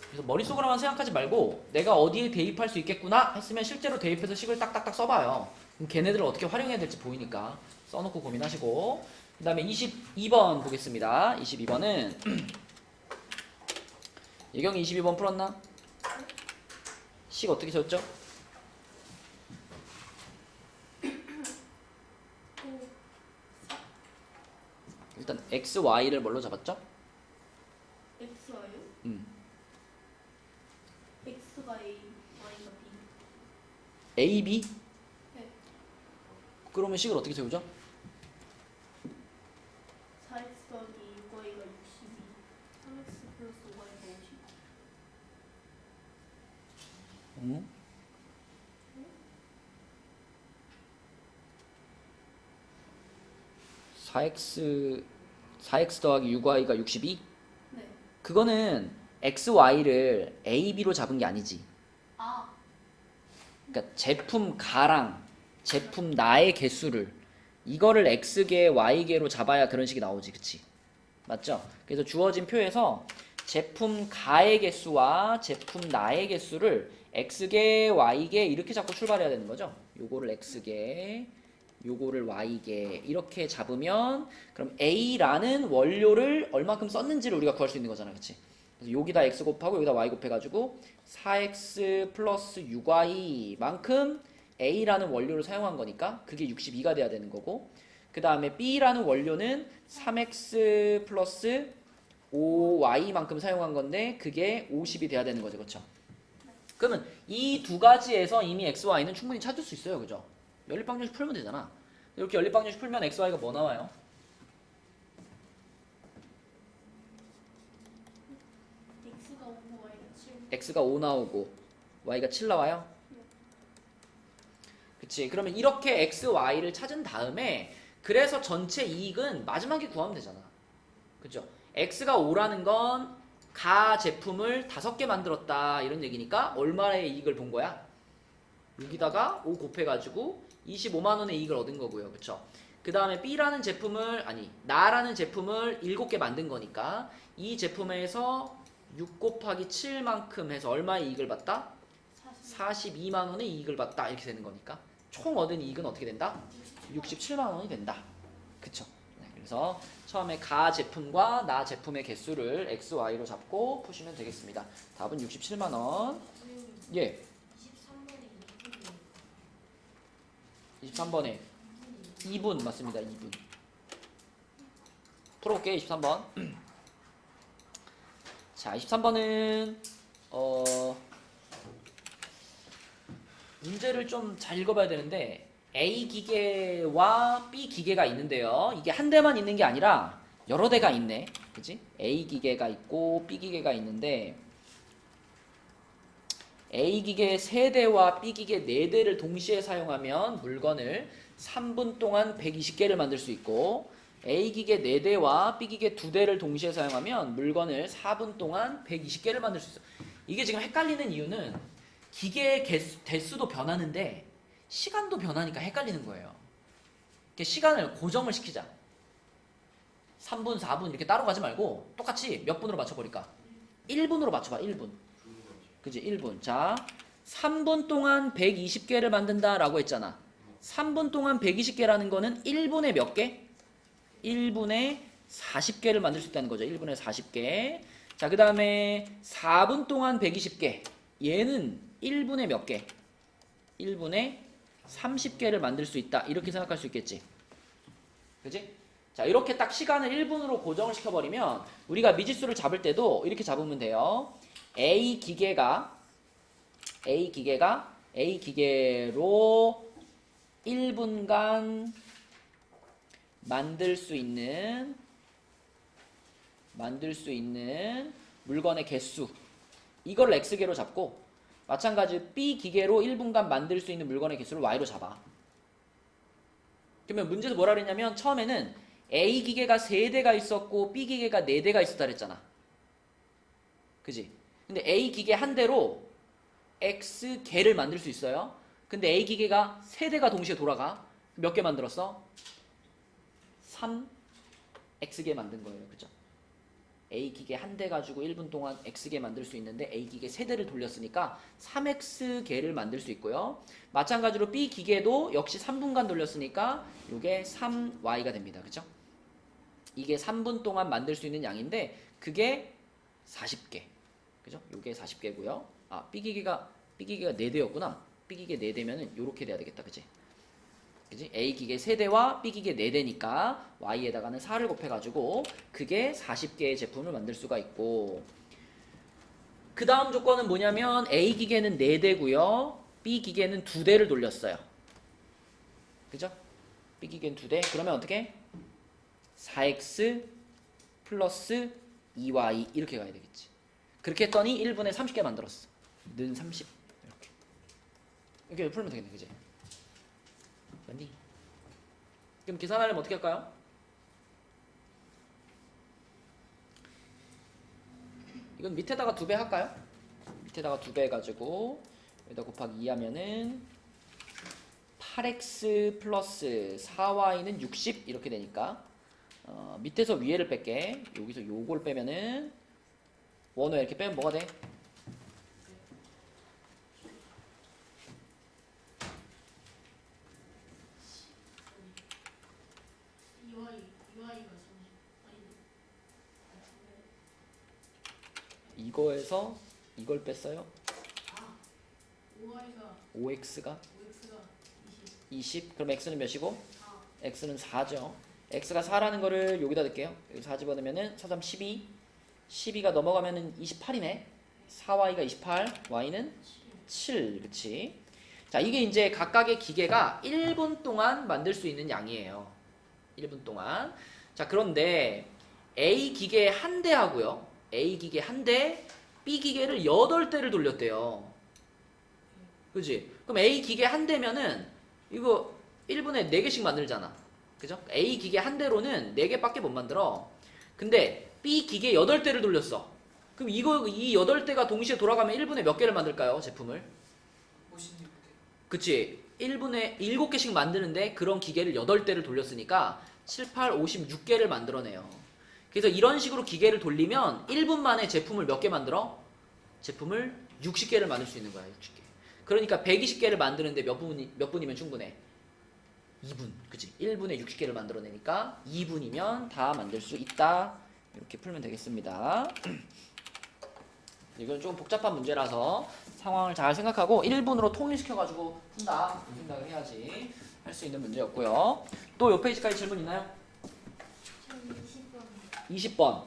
Speaker 1: 그래서 머릿속으로만 생각하지 말고 내가 어디에 대입할 수 있겠구나 했으면 실제로 대입해서 식을 딱딱딱 써봐요. 그럼 걔네들을 어떻게 활용해야 될지 보이니까 써놓고 고민하시고. 그 다음에 22번 보겠습니다. 22번은 예경이 22번 풀었나? 식 어떻게 쳤죠? 일단 x, y를 뭘로 잡았죠?
Speaker 2: X와요? X가 A, Y가 B.
Speaker 1: a, b?
Speaker 2: 네.
Speaker 1: 그러면 식을 어떻게 세우죠?
Speaker 2: 4X 더하기 6Y가 62. 3X 플러스 5Y가 50.
Speaker 1: 응? (4x) 더하기 6y가 62?
Speaker 2: 네.
Speaker 1: 그거는 x, y를 a, b로 잡은 게 아니지.
Speaker 2: 아,
Speaker 1: 그러니까 제품 가랑 제품 나의 개수를 이거를 x개, y개로 잡아야 그런 식이 나오지, 그치? 맞죠? 그래서 주어진 표에서 제품 가의 개수와 제품 나의 개수를 x개, y개 이렇게 잡고 출발해야 되는 거죠. 요거를 x개, 요거를 y개 이렇게 잡으면 그럼 a라는 원료를 얼마큼 썼는지를 우리가 구할 수 있는 거잖아, 그치? 그래서 여기다 x 곱하고 여기다 y 곱해가지고 4x 플러스 6y만큼 a라는 원료를 사용한 거니까 그게 62가 돼야 되는 거고, 그 다음에 b라는 원료는 3x 플러스 5y만큼 사용한 건데 그게 50이 돼야 되는 거죠, 그렇죠? 그러면 이 두 가지에서 이미 x, y는 충분히 찾을 수 있어요, 그죠? 연립방정식 풀면 되잖아. 이렇게 연립방정식 풀면 x, y가 뭐 나와요?
Speaker 2: X가 5, Y가 7.
Speaker 1: x가 5 나오고 y가 7 나와요? 그치? 그러면 이렇게 x, y를 찾은 다음에 그래서 전체 이익은 마지막에 구하면 되잖아. 그죠? x가 5라는 건 가 제품을 5개 만들었다 이런 얘기니까 얼마의 이익을 본 거야? 여기다가 5 곱해가지고 25만 원의 이익을 얻은 거고요. 그쵸? 그 다음에 B라는 제품을, 아니 나라는 제품을 7개 만든 거니까 이 제품에서 6 곱하기 7만큼 해서 얼마의 이익을 봤다? 42만 원의 이익을 봤다 이렇게 되는 거니까 총 얻은 이익은 어떻게 된다? 67만 원이 된다. 그쵸? 네, 그래서 처음에 가 제품과 나 제품의 개수를 x, y로 잡고 푸시면 되겠습니다. 답은 67만 원. 예. 23번에 2분 맞습니다. 2분. 풀어볼게요. 23번. 자, 23번은 문제를 좀 잘 읽어봐야 되는데 A 기계와 B 기계가 있는데요. 이게 한 대만 있는 게 아니라 여러 대가 있네. 그치? A 기계가 있고 B 기계가 있는데 A 기계 3대와 B 기계 4대를 동시에 사용하면 물건을 3분 동안 120개를 만들 수 있고 A 기계 4대와 B 기계 2대를 동시에 사용하면 물건을 4분 동안 120개를 만들 수 있어. 이게 지금 헷갈리는 이유는 기계의 대수도 변하는데 시간도 변하니까 헷갈리는 거예요. 시간을 고정을 시키자. 3분, 4분 이렇게 따로 가지 말고 똑같이 몇 분으로 맞춰버릴까? 1분으로 맞춰봐. 1분. 그지? 1분. 자, 3분 동안 120개를 만든다라고 했잖아. 3분 동안 120개라는 거는 1분에 몇 개? 1분에 40개를 만들 수 있다는 거죠. 1분에 40개. 자, 그 다음에 4분 동안 120개. 얘는 1분에 몇 개? 1분에 30개를 만들 수 있다. 이렇게 생각할 수 있겠지. 그지? 자, 이렇게 딱 시간을 1분으로 고정을 시켜버리면 우리가 미지수를 잡을 때도 이렇게 잡으면 돼요. A 기계로 1분간 만들 수 있는 물건의 개수, 이걸 x개로 잡고 마찬가지로 B 기계로 1분간 만들 수 있는 물건의 개수를 y로 잡아. 그러면 문제에서 뭐라 그랬냐면 처음에는 A 기계가 3대가 있었고 B 기계가 4대가 있었다 그랬잖아. 그지? 근데 A 기계 한 대로 x 개를 만들 수 있어요. 근데 A 기계가 3대가 동시에 돌아가. 몇 개 만들었어? 3x개 만든 거예요. 그죠? A 기계 한 대 가지고 1분 동안 x개 만들 수 있는데 A 기계 3대를 돌렸으니까 3x개를 만들 수 있고요. 마찬가지로 B 기계도 역시 3분간 돌렸으니까 이게 3y가 됩니다. 그죠? 이게 3분 동안 만들 수 있는 양인데 그게 40개. 그죠? 요게 40개고요. 아, B 기계가 4대였구나. B 기계 4대면은 요렇게 돼야 되겠다. 그지? 그지? A 기계 3대와 B 기계 4대니까 Y에다가는 4를 곱해가지고 그게 40개의 제품을 만들 수가 있고, 그 다음 조건은 뭐냐면 A 기계는 4대고요. B 기계는 2대를 돌렸어요. 그죠? B 기계는 2대. 그러면 어떻게? 4x 플러스 2y 이렇게 가야 되겠지. 그렇게 했더니 1분에 30개 만들었어. 는 30. 이렇게 풀면 되겠네. 그지? 맞니? 그럼 계산하려면 어떻게 할까요? 이건 밑에다가 2배 할까요? 밑에다가 2배 해가지고 여기다 곱하기 2 하면은 8x 플러스 4y는 60 이렇게 되니까 밑에서 위에를 뺄게. 여기서 요걸 빼면은 원호 이렇게 빼면 뭐가 돼? 이거에서 이걸 뺐어요. 5x가 20. 그럼 x는 몇이고? x는 4죠. x가 4라는 거를 여기다 넣을게요. 여기 4 집어넣으면은 4, 3, 12. 12가 넘어가면은 28이네. 4y가 28, y는 7. 그치? 자, 이게 이제 각각의 기계가 1분 동안 만들 수 있는 양이에요. 1분 동안. 자, 그런데 A 기계 한 대 하고요. A 기계 한 대, B 기계를 8대를 돌렸대요. 그지? 그럼 A 기계 한 대면은 이거 1분에 4개씩 만들잖아. 그죠? A 기계 한 대로는 4개밖에 못 만들어. 근데 B 기계 8대를 돌렸어. 그럼 이 8대가 동시에 돌아가면 1분에 몇 개를 만들까요? 제품을?
Speaker 5: 56개.
Speaker 1: 그치? 1분에 7개씩 만드는데 그런 기계를 8대를 돌렸으니까 7, 8, 56개를 만들어내요. 그래서 이런 식으로 기계를 돌리면 1분 만에 제품을 몇 개 만들어? 제품을 60개를 만들 수 있는 거야. 60개. 그러니까 120개를 만드는데 몇 분이면 충분해? 2분. 그치? 1분에 60개를 만들어내니까 2분이면 다 만들 수 있다. 이렇게 풀면 되겠습니다. 이건 좀 복잡한 문제라서 상황을 잘 생각하고 1분으로 통일시켜가지고 푼다. 이 생각을 해야지 할 수 있는 문제였고요. 또 요 페이지까지 질문 있나요?
Speaker 2: 저 20번.
Speaker 1: 20번.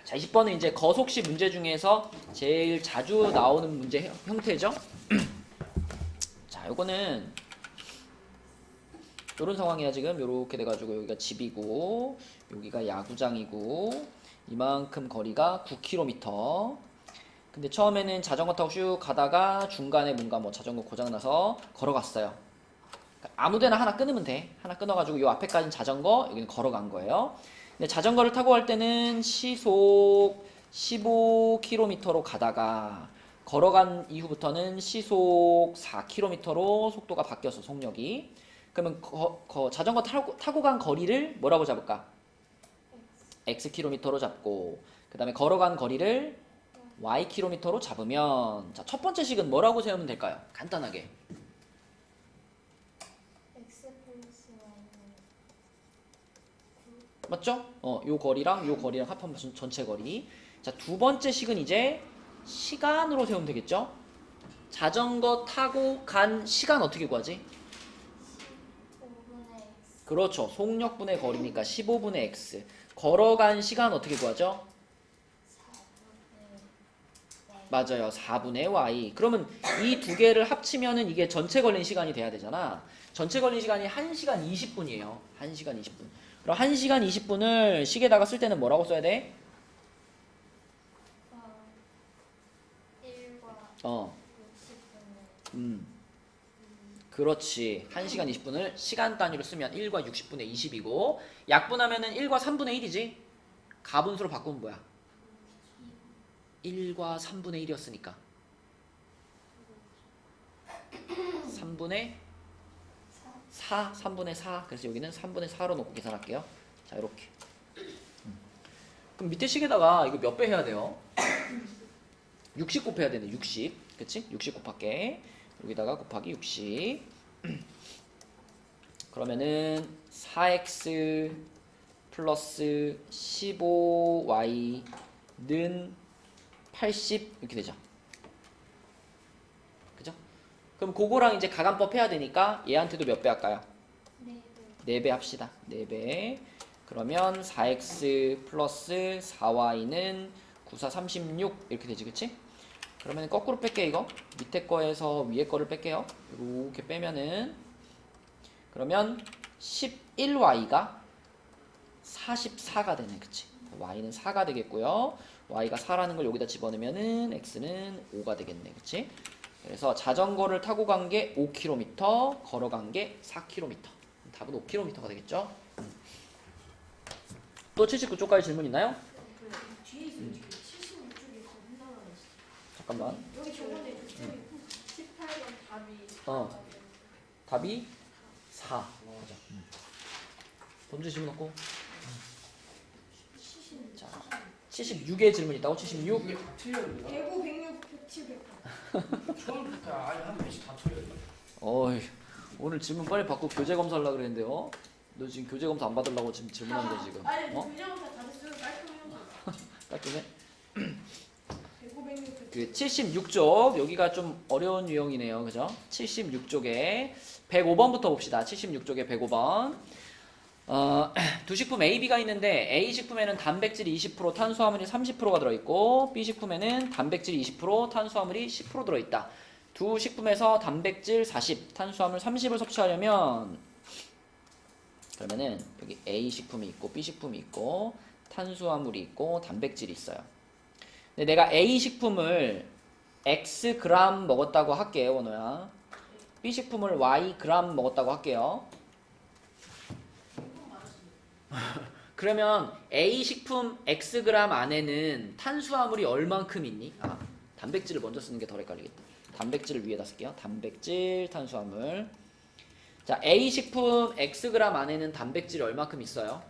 Speaker 1: 자, 20번은 이제 거속시 문제 중에서 제일 자주 나오는 문제 형태죠. 자, 요거는 요런 상황이야. 지금 요렇게 돼가지고 여기가 집이고 여기가 야구장이고 이만큼 거리가 9km. 근데 처음에는 자전거 타고 쭉 가다가 중간에 뭔가 뭐 자전거 고장나서 걸어갔어요. 그러니까 아무데나 하나 끊으면 돼. 하나 끊어가지고 요 앞에까지는 자전거, 여기는 걸어간 거예요. 근데 자전거를 타고 갈 때는 시속 15km로 가다가 걸어간 이후부터는 시속 4km로 속도가 바뀌었어. 속력이. 그러면 자전거 타고 간 거리를 뭐라고 잡을까? Xkm로 잡고 그 다음에 걸어간 거리를 Ykm로 잡으면 자, 첫 번째 식은 뭐라고 세우면 될까요? 간단하게.
Speaker 2: X 플러스 Y는
Speaker 1: 맞죠? 요 거리랑 요 거리랑 합하면 전체 거리. 자, 두 번째 식은 이제 시간으로 세우면 되겠죠? 자전거 타고 간 시간 어떻게 구하지?
Speaker 2: 15분의 X.
Speaker 1: 그렇죠. 속력분의 거리니까 15분의 X. 걸어간 시간 어떻게 구하죠?
Speaker 2: 4분의 Y.
Speaker 1: 맞아요. 4분의 Y. 그러면 이 두 개를 합치면은 이게 전체 걸린 시간이 돼야 되잖아. 전체 걸린 시간이 1시간 20분이에요. 1시간 20분. 그럼 1시간 20분을 식에다가 쓸 때는 뭐라고 써야 돼?
Speaker 2: 1과 60분의
Speaker 1: 그렇지. 1시간 20분을 시간 단위로 쓰면 1과 60분의 20이고 약분하면은 1과 3분의 1이지. 가분수로 바꾸면 뭐야? 1과 3분의 1이었으니까 3분의 4, 3분의 4. 그래서 여기는 3분의 4로 놓고 계산할게요. 자, 이렇게. 그럼 밑에 식에다가 이거 몇 배 해야 돼요? 60 곱해야 되네. 60. 그치? 60 곱할게. 여기다가 곱하기 60. 그러면은 4x 플러스 15y는 80 이렇게 되죠. 그죠? 그럼 그거랑 이제 가간법 해야 되니까 얘한테도 몇 배 할까요? 4배 합시다. 4배. 그러면 4x 플러스 4y는 9, 4, 36 이렇게 되지. 그치? 그러면 거꾸로 뺄게 이거. 밑에 거에서 위에 거를 뺄게요. 이렇게 빼면은 그러면 11y가 44가 되네. 그치? y는 4가 되겠고요. y가 4라는 걸 여기다 집어넣으면은 x는 5가 되겠네. 그치? 그래서 자전거를 타고 간 게 5km, 걸어간 게 4km. 답은 5km가 되겠죠? 또 79쪽까지 질문 있나요?
Speaker 3: 뒤에 있어. 뒤에 76쪽에 겁나 많아.
Speaker 1: 잠깐만.
Speaker 3: 여기 저번에 그쪽에
Speaker 5: 18번 답이
Speaker 1: 답이 4. 맞아. 범죄 질문 없고. 자, 76의 질문 있다고? 76?
Speaker 4: 이게 다 틀렸나?
Speaker 5: 109, 106, 107, 108.
Speaker 4: 처음부터 아예 한 번씩 다 틀렸나?
Speaker 1: 어이, 오늘 질문 빨리 받고 교재 검사하려고 그랬는데요. 너 지금 교재 검사 안 받으려고 지금 질문한 거야 지금.
Speaker 5: 아니,
Speaker 1: 어?
Speaker 5: 문제부터 다 됐으면 깔끔해요.
Speaker 1: 깔끔해?
Speaker 5: 109, 106, 107.
Speaker 1: 그 76쪽 여기가 좀 어려운 유형이네요. 그죠? 76쪽에 105번부터 봅시다. 76쪽에 105번. 두 식품 A, B가 있는데 A 식품에는 단백질이 20%, 탄수화물이 30%가 들어있고 B 식품에는 단백질이 20%, 탄수화물이 10% 들어있다. 두 식품에서 단백질 40, 탄수화물 30을 섭취하려면 그러면은 여기 A 식품이 있고 B 식품이 있고 탄수화물이 있고 단백질이 있어요. 근데 내가 A 식품을 X 그램 먹었다고 할게요, 원호야. B 식품을 Y 그램 먹었다고 할게요. 그러면 A 식품 X 그램 안에는 탄수화물이 얼만큼 있니? 아, 단백질을 먼저 쓰는 게 덜 헷갈리겠다. 단백질을 위에다 쓸게요. 단백질, 탄수화물. 자, A 식품 X 그램 안에는 단백질이 얼만큼 있어요?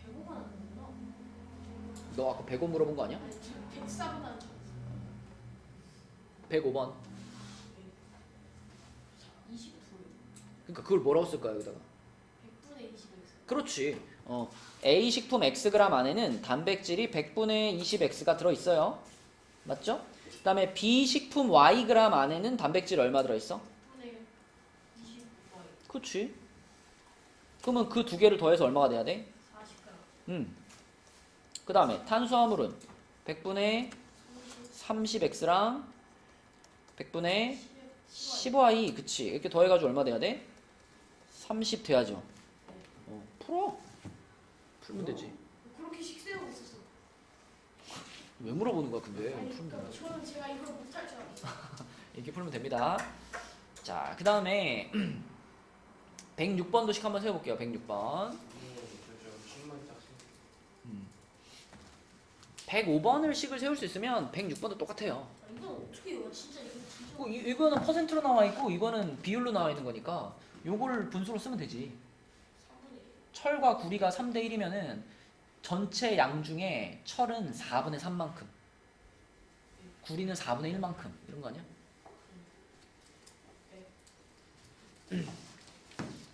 Speaker 3: 105번 안 되구나.
Speaker 1: 너 아까 105 물어본 거 아니야?
Speaker 3: 아니, 104보다는 저
Speaker 1: 105번.
Speaker 3: 20%.
Speaker 1: 그러니까 그걸 뭐라고 쓸까요, 여기다가?
Speaker 3: 100분의 20에서.
Speaker 1: 그렇지. A 식품 Xg 안에는 단백질이 100분의 20X가 들어있어요. 맞죠? 그 다음에 B 식품 Yg 안에는 단백질 얼마 들어있어?
Speaker 3: 100분의 20.
Speaker 1: 그렇지. 그러면 그 두 개를 더해서 얼마가 돼야 돼?
Speaker 3: 40g.
Speaker 1: 그 다음에 탄수화물은 100분의 30X랑 100분의 15Y. 그치. 이렇게 더해가지고 얼마 돼야 돼? 30 돼야죠. 풀어. 풀면 되지.
Speaker 3: 그렇게 식세우고 있었어.
Speaker 1: 왜 물어보는 거야, 근데?
Speaker 3: 아니,
Speaker 1: 풀면
Speaker 3: 그러니까
Speaker 1: 되지.
Speaker 3: 저는 제가 이걸 못할 줄 알았어요.
Speaker 1: 이렇게 풀면 됩니다. 자, 그 다음에 106번도씩 한번 세워볼게요. 106번.
Speaker 4: 저 신문 딱
Speaker 1: 105번을 식을 세울 수 있으면 106번도 똑같아요.
Speaker 3: 이건 어떻게 해요? 진짜 이거 진짜.
Speaker 1: 이거는 퍼센트로 나와 있고 이거는 비율로 나와 있는 거니까 요거를 분수로 쓰면 되지.
Speaker 3: 3분의 1.
Speaker 1: 철과 구리가 3대 1이면은 전체 양 중에 철은 4분의 3만큼, 구리는 4분의 1만큼 이런 거 아니야?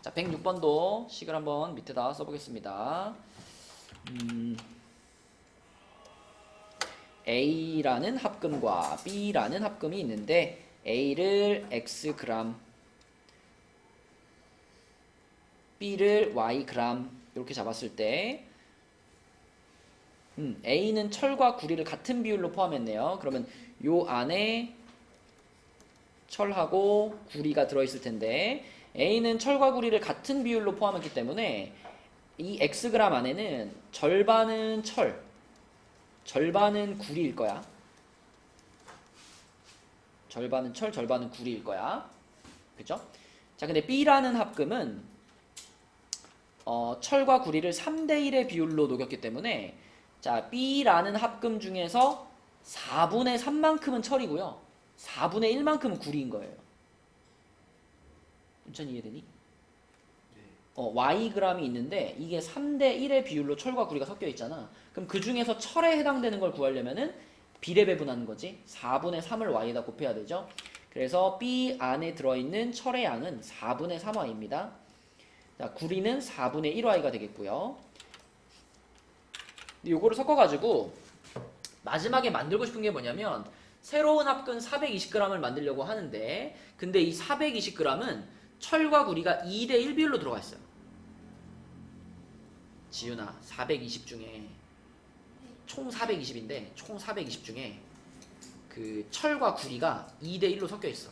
Speaker 1: 자, 106번도 식을 한번 밑에다 써보겠습니다. A라는 합금과 B라는 합금이 있는데 A를 Xg, B를 Yg 이렇게 잡았을 때 A는 철과 구리를 같은 비율로 포함했네요. 그러면 요 안에 철하고 구리가 들어있을 텐데 A는 철과 구리를 같은 비율로 포함했기 때문에 이 Xg 안에는 절반은 철, 절반은 구리일 거야. 절반은 철, 절반은 구리일 거야. 그죠? 자, 근데 B라는 합금은 철과 구리를 3대 1의 비율로 녹였기 때문에 자, B라는 합금 중에서 4분의 3만큼은 철이고요. 4분의 1만큼은 구리인 거예요. 천천히 이해되니? Yg이 있는데 이게 3대 1의 비율로 철과 구리가 섞여 있잖아. 그럼 그 중에서 철에 해당되는 걸 구하려면은 비례 배분하는 거지. 4분의 3을 Y에다 곱해야 되죠. 그래서 B 안에 들어있는 철의 양은 4분의 3Y입니다. 자, 구리는 4분의 1Y가 되겠고요. 요거를 섞어가지고 마지막에 만들고 싶은 게 뭐냐면 새로운 합금 420g을 만들려고 하는데 근데 이 420g은 철과 구리가 2대 1 비율로 들어가 있어요. 지윤아, 420 중에 총 420인데 총 420 중에 그 철과 구리가 2대 1로 섞여 있어.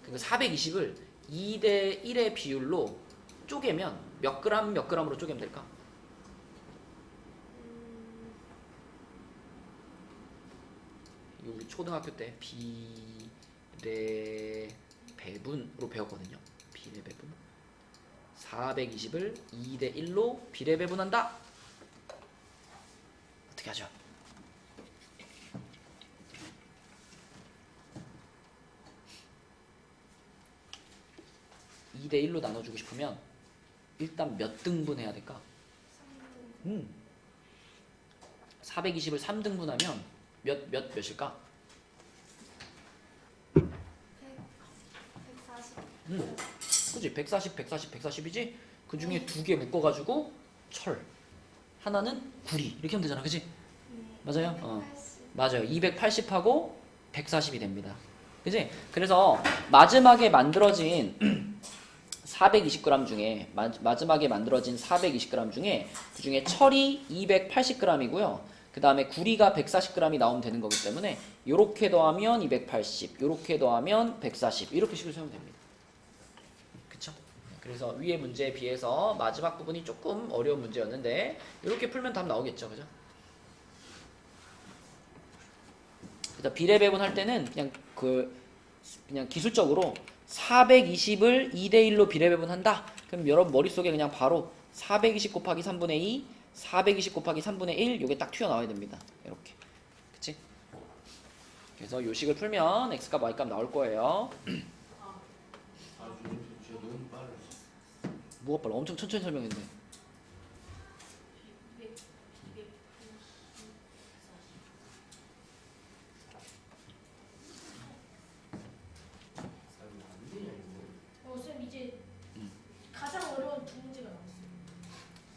Speaker 1: 그러니까 420을 2대 1의 비율로 쪼개면 몇 그램 몇 그램으로 쪼개면 될까? 이거 우리 초등학교 때 비례 배분으로 배웠거든요. 비례 배분. 420을 2대 1로 비례 배분한다. 어떻게 하죠? (2대 1로) 나눠주고 싶으면 일단 몇 등분 해야 될까? 420을 3등분하면 몇일까?
Speaker 3: 140.
Speaker 1: 그치? 140, 140, 140이지? 그 중에 두 개 묶어가지고 철, 하나는 구리 이렇게 하면 되잖아, 그치? 맞아요? 맞아요. 280하고 140이 됩니다. 그치? 그래서 마지막에 만들어진 420g 중에 마지막에 만들어진 420g 중에 그 중에 철이 280g이고요. 그 다음에 구리가 140g이 나오면 되는 거기 때문에 요렇게 더하면 280, 요렇게 더하면 140 이렇게 식을 세우면 됩니다. 그쵸? 그래서 위의 문제에 비해서 마지막 부분이 조금 어려운 문제였는데 이렇게 풀면 답 나오겠죠, 그죠? 그래서 비례 배분할 때는 그냥 기술적으로 420을 2대 1로 비례 배분한다. 그럼 여러분 머릿속에 그냥 바로 420 곱하기 3분의 2, 420 곱하기 3분의 1 요게 딱 튀어나와야 됩니다. 이렇게. 그치? 그래서 요 식을 풀면 x값 y값 나올 거예요.
Speaker 4: 진짜 너무 빨라.
Speaker 1: 뭐가 빨라? 엄청 천천히 설명했네.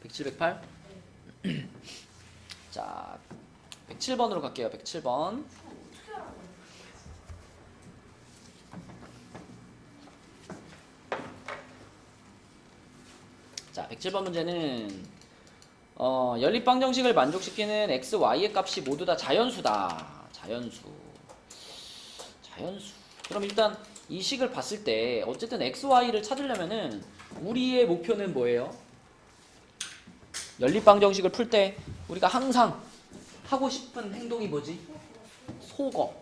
Speaker 1: 107, 108? 자, 107번으로 갈게요. 107번.
Speaker 3: 어떻게 알아?
Speaker 1: 자, 107번 문제는 연립방 정식을 만족시키는 x, y의 값이 모두 다 자연수다. 자연수. 그럼 일단 이 식을 봤을 때 어쨌든 x, y를 찾으려면은 우리의 목표는 뭐예요? 연립방 정식을 풀 때 우리가 항상 하고 싶은 행동이 뭐지? 소거.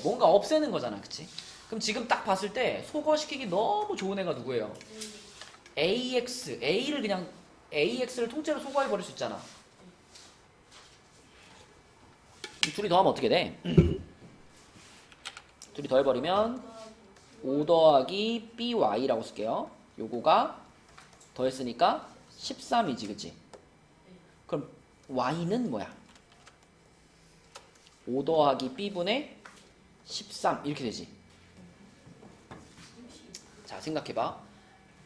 Speaker 1: 뭔가 없애는 거잖아, 그치? 그럼 지금 딱 봤을 때 소거시키기 너무 좋은 애가 누구예요? A를 그냥 AX를 통째로 소거해버릴 수 있잖아. 둘이 더하면 어떻게 돼? 둘이 더해버리면 5 더하기 BY라고 쓸게요. 요거가 더했으니까 13이지, 그치? 그럼 Y는 뭐야? 5 더하기 B분의 13 이렇게 되지. 자, 생각해봐.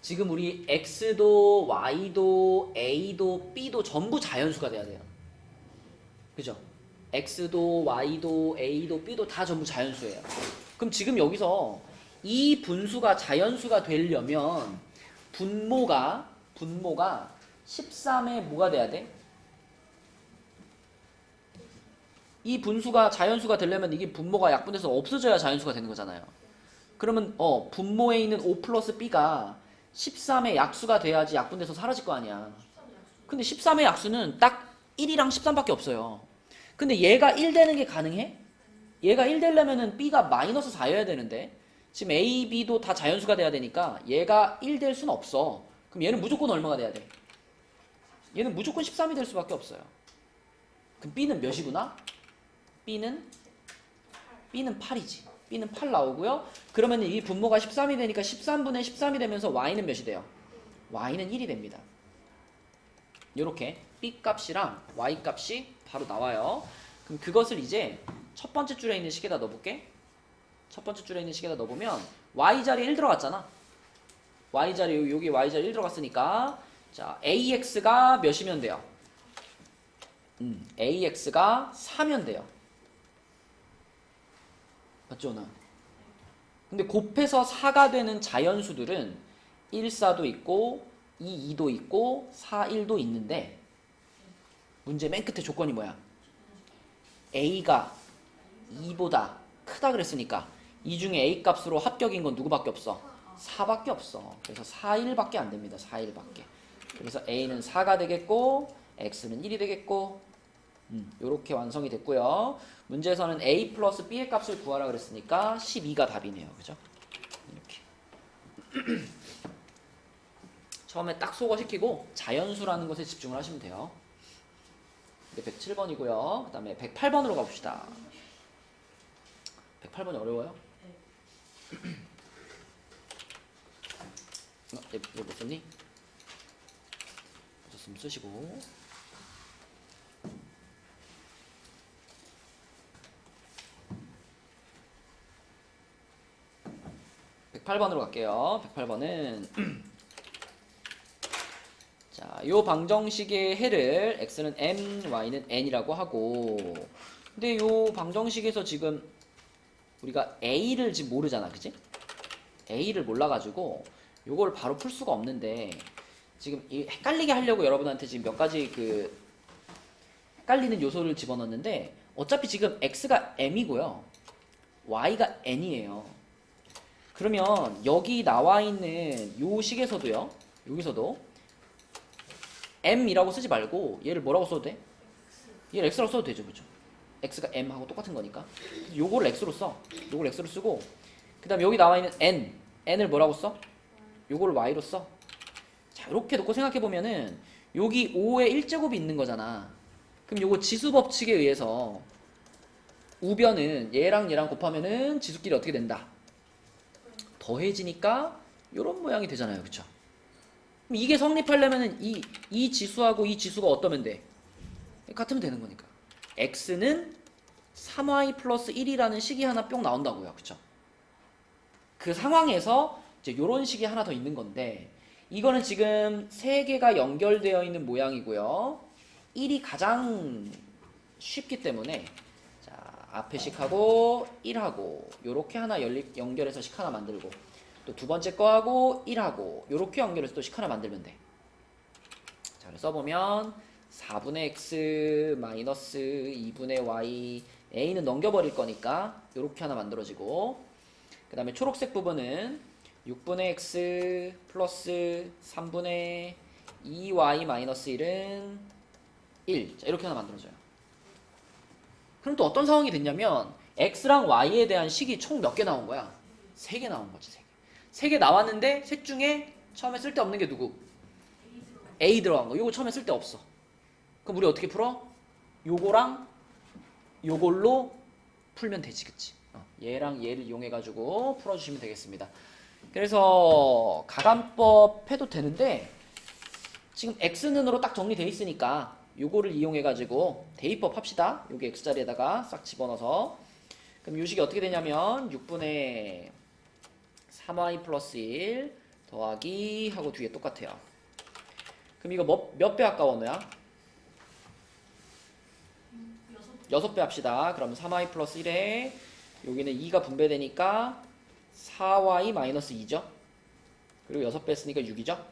Speaker 1: 지금 우리 X도 Y도 A도 B도 전부 자연수가 돼야 돼요. 그죠? X도 Y도 A도 B도 다 전부 자연수예요. 그럼 지금 여기서 이 분수가 자연수가 되려면 분모가 13에 뭐가 돼야 돼? 이 분수가 자연수가 되려면 이게 분모가 약분돼서 없어져야 자연수가 되는 거잖아요. 그러면 분모에 있는 5 플러스 B가 13의 약수가 돼야지 약분돼서 사라질 거 아니야. 근데 13의 약수는 딱 1이랑 13밖에 없어요. 근데 얘가 1 되는 게 가능해? 얘가 1 되려면은 B가 마이너스 4여야 되는데 지금 A, B도 다 자연수가 돼야 되니까 얘가 1 될 수는 없어. 그럼 얘는 무조건 얼마가 돼야 돼? 얘는 무조건 13이 될 수밖에 없어요. 그럼 B는 몇이구나? B는 8이지. B는 8 나오고요. 그러면 이 분모가 13이 되니까 13분의 13이 되면서 Y는 몇이 돼요? Y는 1이 됩니다. 이렇게 B 값이랑 Y 값이 바로 나와요. 그럼 그것을 이제 첫 번째 줄에 있는 식에다 넣어볼게. 첫 번째 줄에 있는 식에다 넣어보면 Y 자리에 1 들어갔잖아. Y 자리, 여기 Y 자리에 1 들어갔으니까 자, AX가 몇이면 돼요? AX가 4면 돼요. 맞죠, 나? 근데 곱해서 4가 되는 자연수들은 1, 4도 있고 2, 2도 있고 4, 1도 있는데 문제 맨 끝에 조건이 뭐야? A가 2보다 크다 그랬으니까 이 중에 A 값으로 합격인 건 누구밖에 없어? 4밖에 없어. 그래서 4, 1밖에 안 됩니다. 4, 1밖에. 그래서 A는 4가 되겠고 X는 1이 되겠고 이렇게 완성이 됐고요. 문제에서는 A 플러스 B의 값을 구하라 그랬으니까 12가 답이네요. 그죠? 이렇게. 처음에 딱 소거시키고 자연수라는 것에 집중을 하시면 돼요. 이게 107번이고요. 그 다음에 108번으로 가봅시다. 108번이 어려워요? 얘 못 썼니? 못 썼으면 쓰시고. 백 108번으로 갈게요. 108번은 자, 요 방정식의 해를 x는 m, y는 n이라고 하고 근데 요 방정식에서 지금 우리가 a를 지금 모르잖아. 그치? a를 몰라가지고 요걸 바로 풀 수가 없는데 지금 이 헷갈리게 하려고 여러분한테 지금 몇 가지 그 헷갈리는 요소를 집어넣었는데 어차피 지금 x가 m이고요. y가 n이에요. 그러면 여기 나와 있는 요 식에서도요. 여기서도 m이라고 쓰지 말고 얘를 뭐라고 써도 돼? 얘를 x라고 써도 되죠. 그죠? x가 m하고 똑같은 거니까 요거를 x로 써. 요걸 x로 쓰고 그 다음에 여기 나와 있는 n을 뭐라고 써? 요거를 y로 써. 자, 이렇게 놓고 생각해보면은 여기 5의 1제곱이 있는 거잖아. 그럼 요거 지수 법칙에 의해서 우변은 얘랑 얘랑 곱하면은 지수끼리 어떻게 된다? 더해지니까 요런 모양이 되잖아요. 그쵸? 그럼 이게 성립하려면은 이 지수하고 이 지수가 어떠면 돼? 같으면 되는 거니까. x는 3y 플러스 1이라는 식이 하나 뿅 나온다고요. 그쵸? 그 상황에서 이제 요런 식이 하나 더 있는 건데 이거는 지금 세 개가 연결되어 있는 모양이고요. 1이 가장 쉽기 때문에 자, 앞에 식하고 1하고 요렇게 하나 연결해서 식 하나 만들고 또 두 번째 거하고 1하고 요렇게 연결해서 또 식 하나 만들면 돼. 자, 그래서 써보면 4분의 x 마이너스 2분의 y a는 넘겨버릴 거니까 요렇게 하나 만들어지고 그 다음에 초록색 부분은 6분의 x 플러스 3분의 2y 마이너스 1은 1. 자, 이렇게 하나 만들어져요. 그럼 또 어떤 상황이 됐냐면 x랑 y에 대한 식이 총 몇 개 나온 거야? 3개 나온 거지. 3개. 3개 나왔는데 셋 중에 처음에 쓸데없는 게 누구? a 들어간 거. 요거 처음에 쓸데없어. 그럼 우리 어떻게 풀어? 요거랑 요걸로 풀면 되지, 그치? 얘랑 얘를 이용해가지고 풀어주시면 되겠습니다. 그래서 가감법 해도 되는데 지금 x는으로 딱 정리되어 있으니까 요거를 이용해가지고 대입법 합시다. 여기 x자리에다가 싹 집어넣어서 그럼 요식이 어떻게 되냐면 6분의 3y 플러스 1 더하기 하고 뒤에 똑같아요. 그럼 이거 몇 배 할까 원우야? 6배 합시다. 그럼 3y 플러스 1에 여기는 2가 분배되니까 4y 마이너스 2죠. 그리고 6배 했으니까 6이죠.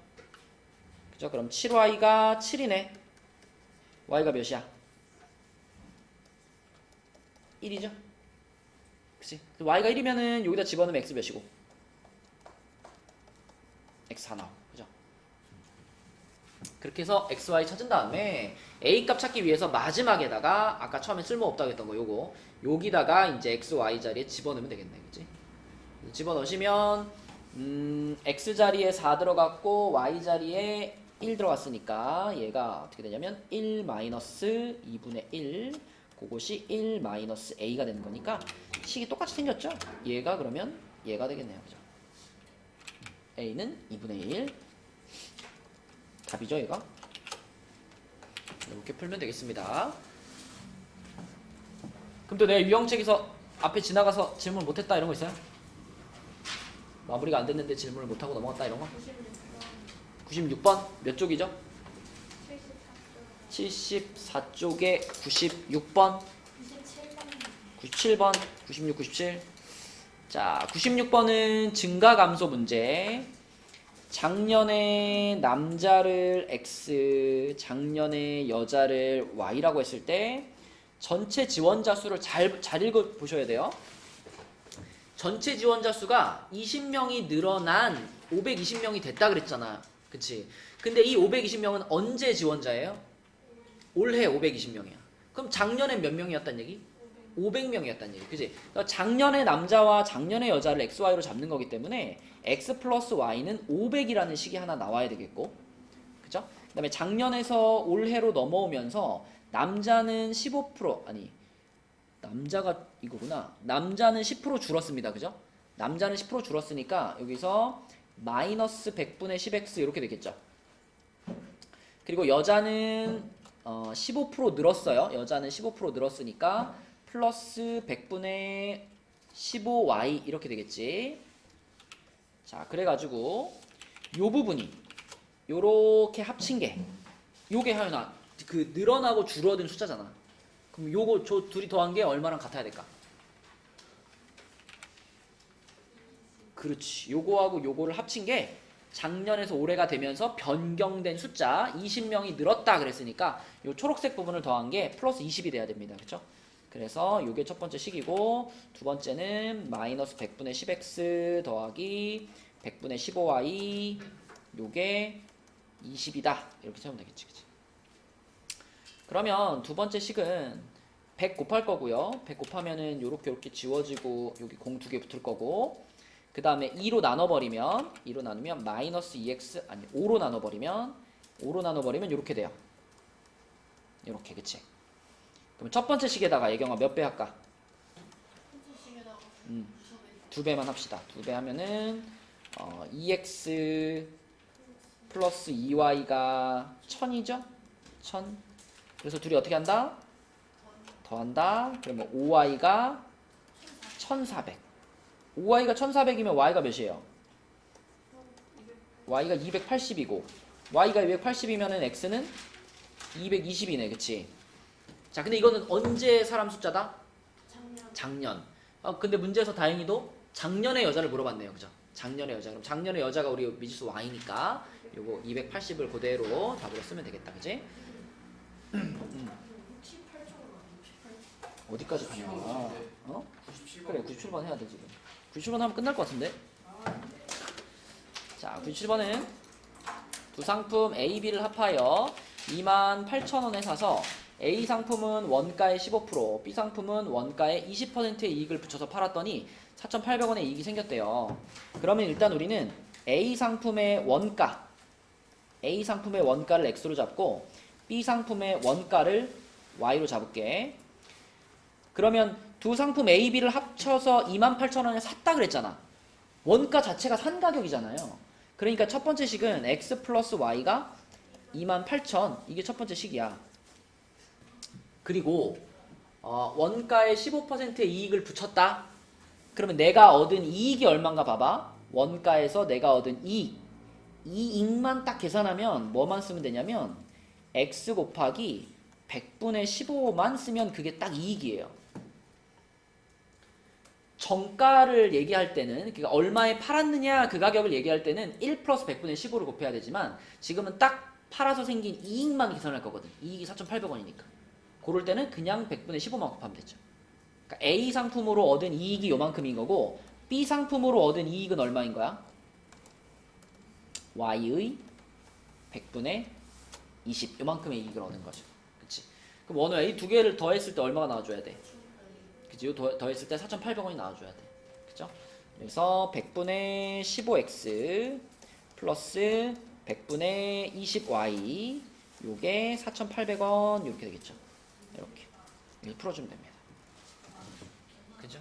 Speaker 1: 그죠? 그럼 7y가 7이네. y가 몇이야? 1이죠. 그치? y가 1이면은 여기다 집어넣으면 x 몇이고? x 4 나오고. 그죠? 그렇게 해서 xy 찾은 다음에 a 값 찾기 위해서 마지막에다가 아까 처음에 쓸모없다고 했던 거 요거 여기다가 이제 x, y 자리에 집어넣으면 되겠네. 그치? 집어넣으시면 x 자리에 4 들어갔고 y 자리에 1 들어갔으니까 얘가 어떻게 되냐면 1 마이너스 2분의 1 그것이 1 마이너스 a가 되는 거니까 식이 똑같이 생겼죠? 얘가 그러면 얘가 되겠네요. 그죠? a는 2분의 1 답이죠 얘가? 이렇게 풀면 되겠습니다. 그럼 또 내가 유형책에서 앞에 지나가서 질문 못했다 이런 거 있어요? 마무리가 안 됐는데 질문을 못하고 넘어갔다 이런 거? 96번 몇 쪽이죠? 74쪽에 96번 97번 96, 97 자 96번은 증가감소 문제 작년에 남자를 x 작년에 여자를 y라고 했을 때 전체 지원자 수를 잘 읽어보셔야 돼요. 전체 지원자 수가 20명이 늘어난 520명이 됐다 그랬잖아. 그치? 근데 이 520명은 언제 지원자예요? 올해 520명이야. 그럼 작년엔 몇 명이었단 얘기? 500명이었단 얘기. 그치? 그러니까 작년의 남자와 작년의 여자를 XY로 잡는 거기 때문에 X 플러스 Y는 500이라는 식이 하나 나와야 되겠고. 그죠? 그 다음에 작년에서 올해로 넘어오면서 남자는 15% 아니 남자가 이거구나. 남자는 10% 줄었습니다. 그죠? 남자는 10% 줄었으니까 여기서 마이너스 100분의 10x 이렇게 되겠죠. 그리고 여자는 15% 늘었어요. 여자는 15% 늘었으니까 플러스 100분의 15y 이렇게 되겠지. 자, 그래가지고 요 부분이 요렇게 합친 게 요게 하연아 그 늘어나고 줄어든 숫자잖아. 그럼 요거 저 둘이 더한 게 얼마랑 같아야 될까? 그렇지. 요거하고 요거를 합친 게 작년에서 올해가 되면서 변경된 숫자 20명이 늘었다 그랬으니까 요 초록색 부분을 더한 게 플러스 20이 돼야 됩니다. 그렇죠? 그래서 요게 첫 번째 식이고 두 번째는 마이너스 100분의 10x 더하기 100분의 15y 요게 20이다. 이렇게 채우면 되겠지. 그치? 그러면 두 번째 식은 100 곱할 거고요. 100 곱하면은 요렇게 지워지고 여기 공 두 개 붙을 거고 그 다음에 2로 나눠버리면 2로 나누면 마이너스 2x 아니 5로 나눠버리면 이렇게 돼요. 이렇게 그치? 그럼 첫 번째 식에다가 예경아 몇 배 할까? 두 배만 합시다. 두 배 하면은 2x 플러스 2y가 1000이죠? 1000. 그래서 둘이 어떻게 한다? 더한다. 그러면 5y가 1400. 5y가 1400이면 y가 몇이에요? y가 280이고 y가 280이면은 x는 220이네. 그치? 자, 근데 이거는 언제 사람 숫자다? 작년. 근데 문제에서 다행히도 작년의 여자를 물어봤네요. 그죠? 작년의 여자. 그럼 작년의 여자가 우리 미지수 y니까 요거 280을 그대로 답으로 쓰면 되겠다. 그치?
Speaker 3: 68.5
Speaker 1: 어디까지 가냐? 어?
Speaker 4: 97번.
Speaker 1: 그래, 97번 해야 돼, 지금. 97번 하면 끝날 것 같은데? 자, 97번은 두 상품 A, B를 합하여 28,000원에 사서 A 상품은 원가의 15%, B 상품은 원가의 20%의 이익을 붙여서 팔았더니 4,800원의 이익이 생겼대요. 그러면 일단 우리는 A 상품의 원가, A 상품의 원가를 X로 잡고 B 상품의 원가를 Y로 잡을게. 그러면 두 상품 A, B를 합쳐서 28,000원에 샀다 그랬잖아. 원가 자체가 산 가격이잖아요. 그러니까 첫 번째 식은 X 플러스 Y가 28,000, 이게 첫 번째 식이야. 그리고 원가의 15%의 이익을 붙였다. 그러면 내가 얻은 이익이 얼마인가 봐봐. 원가에서 내가 얻은 이익만 딱 계산하면 뭐만 쓰면 되냐면 X 곱하기 100분의 15만 쓰면 그게 딱 이익이에요. 정가를 얘기할 때는, 그러니까 얼마에 팔았느냐 그 가격을 얘기할 때는 1 플러스 100분의 15를 곱해야 되지만 지금은 딱 팔아서 생긴 이익만 계산할 거거든. 이익이 4,800원이니까. 그럴 때는 그냥 100분의 15만 곱하면 되죠. 그러니까 A 상품으로 얻은 이익이 요만큼인 거고 B 상품으로 얻은 이익은 얼마인 거야? Y의 100분의 20 요만큼의 이익을 얻는 거죠. 그치? 그럼 원호야 이 두 개를 더했을 때 얼마가 나와줘야 돼? 그치? 더했을 때 4,800원이 나와줘야 돼. 그죠? 그래서 100분의 15x 플러스 100분의 20y 요게 4,800원 이렇게 되겠죠. 이렇게 풀어주면 됩니다. 그죠?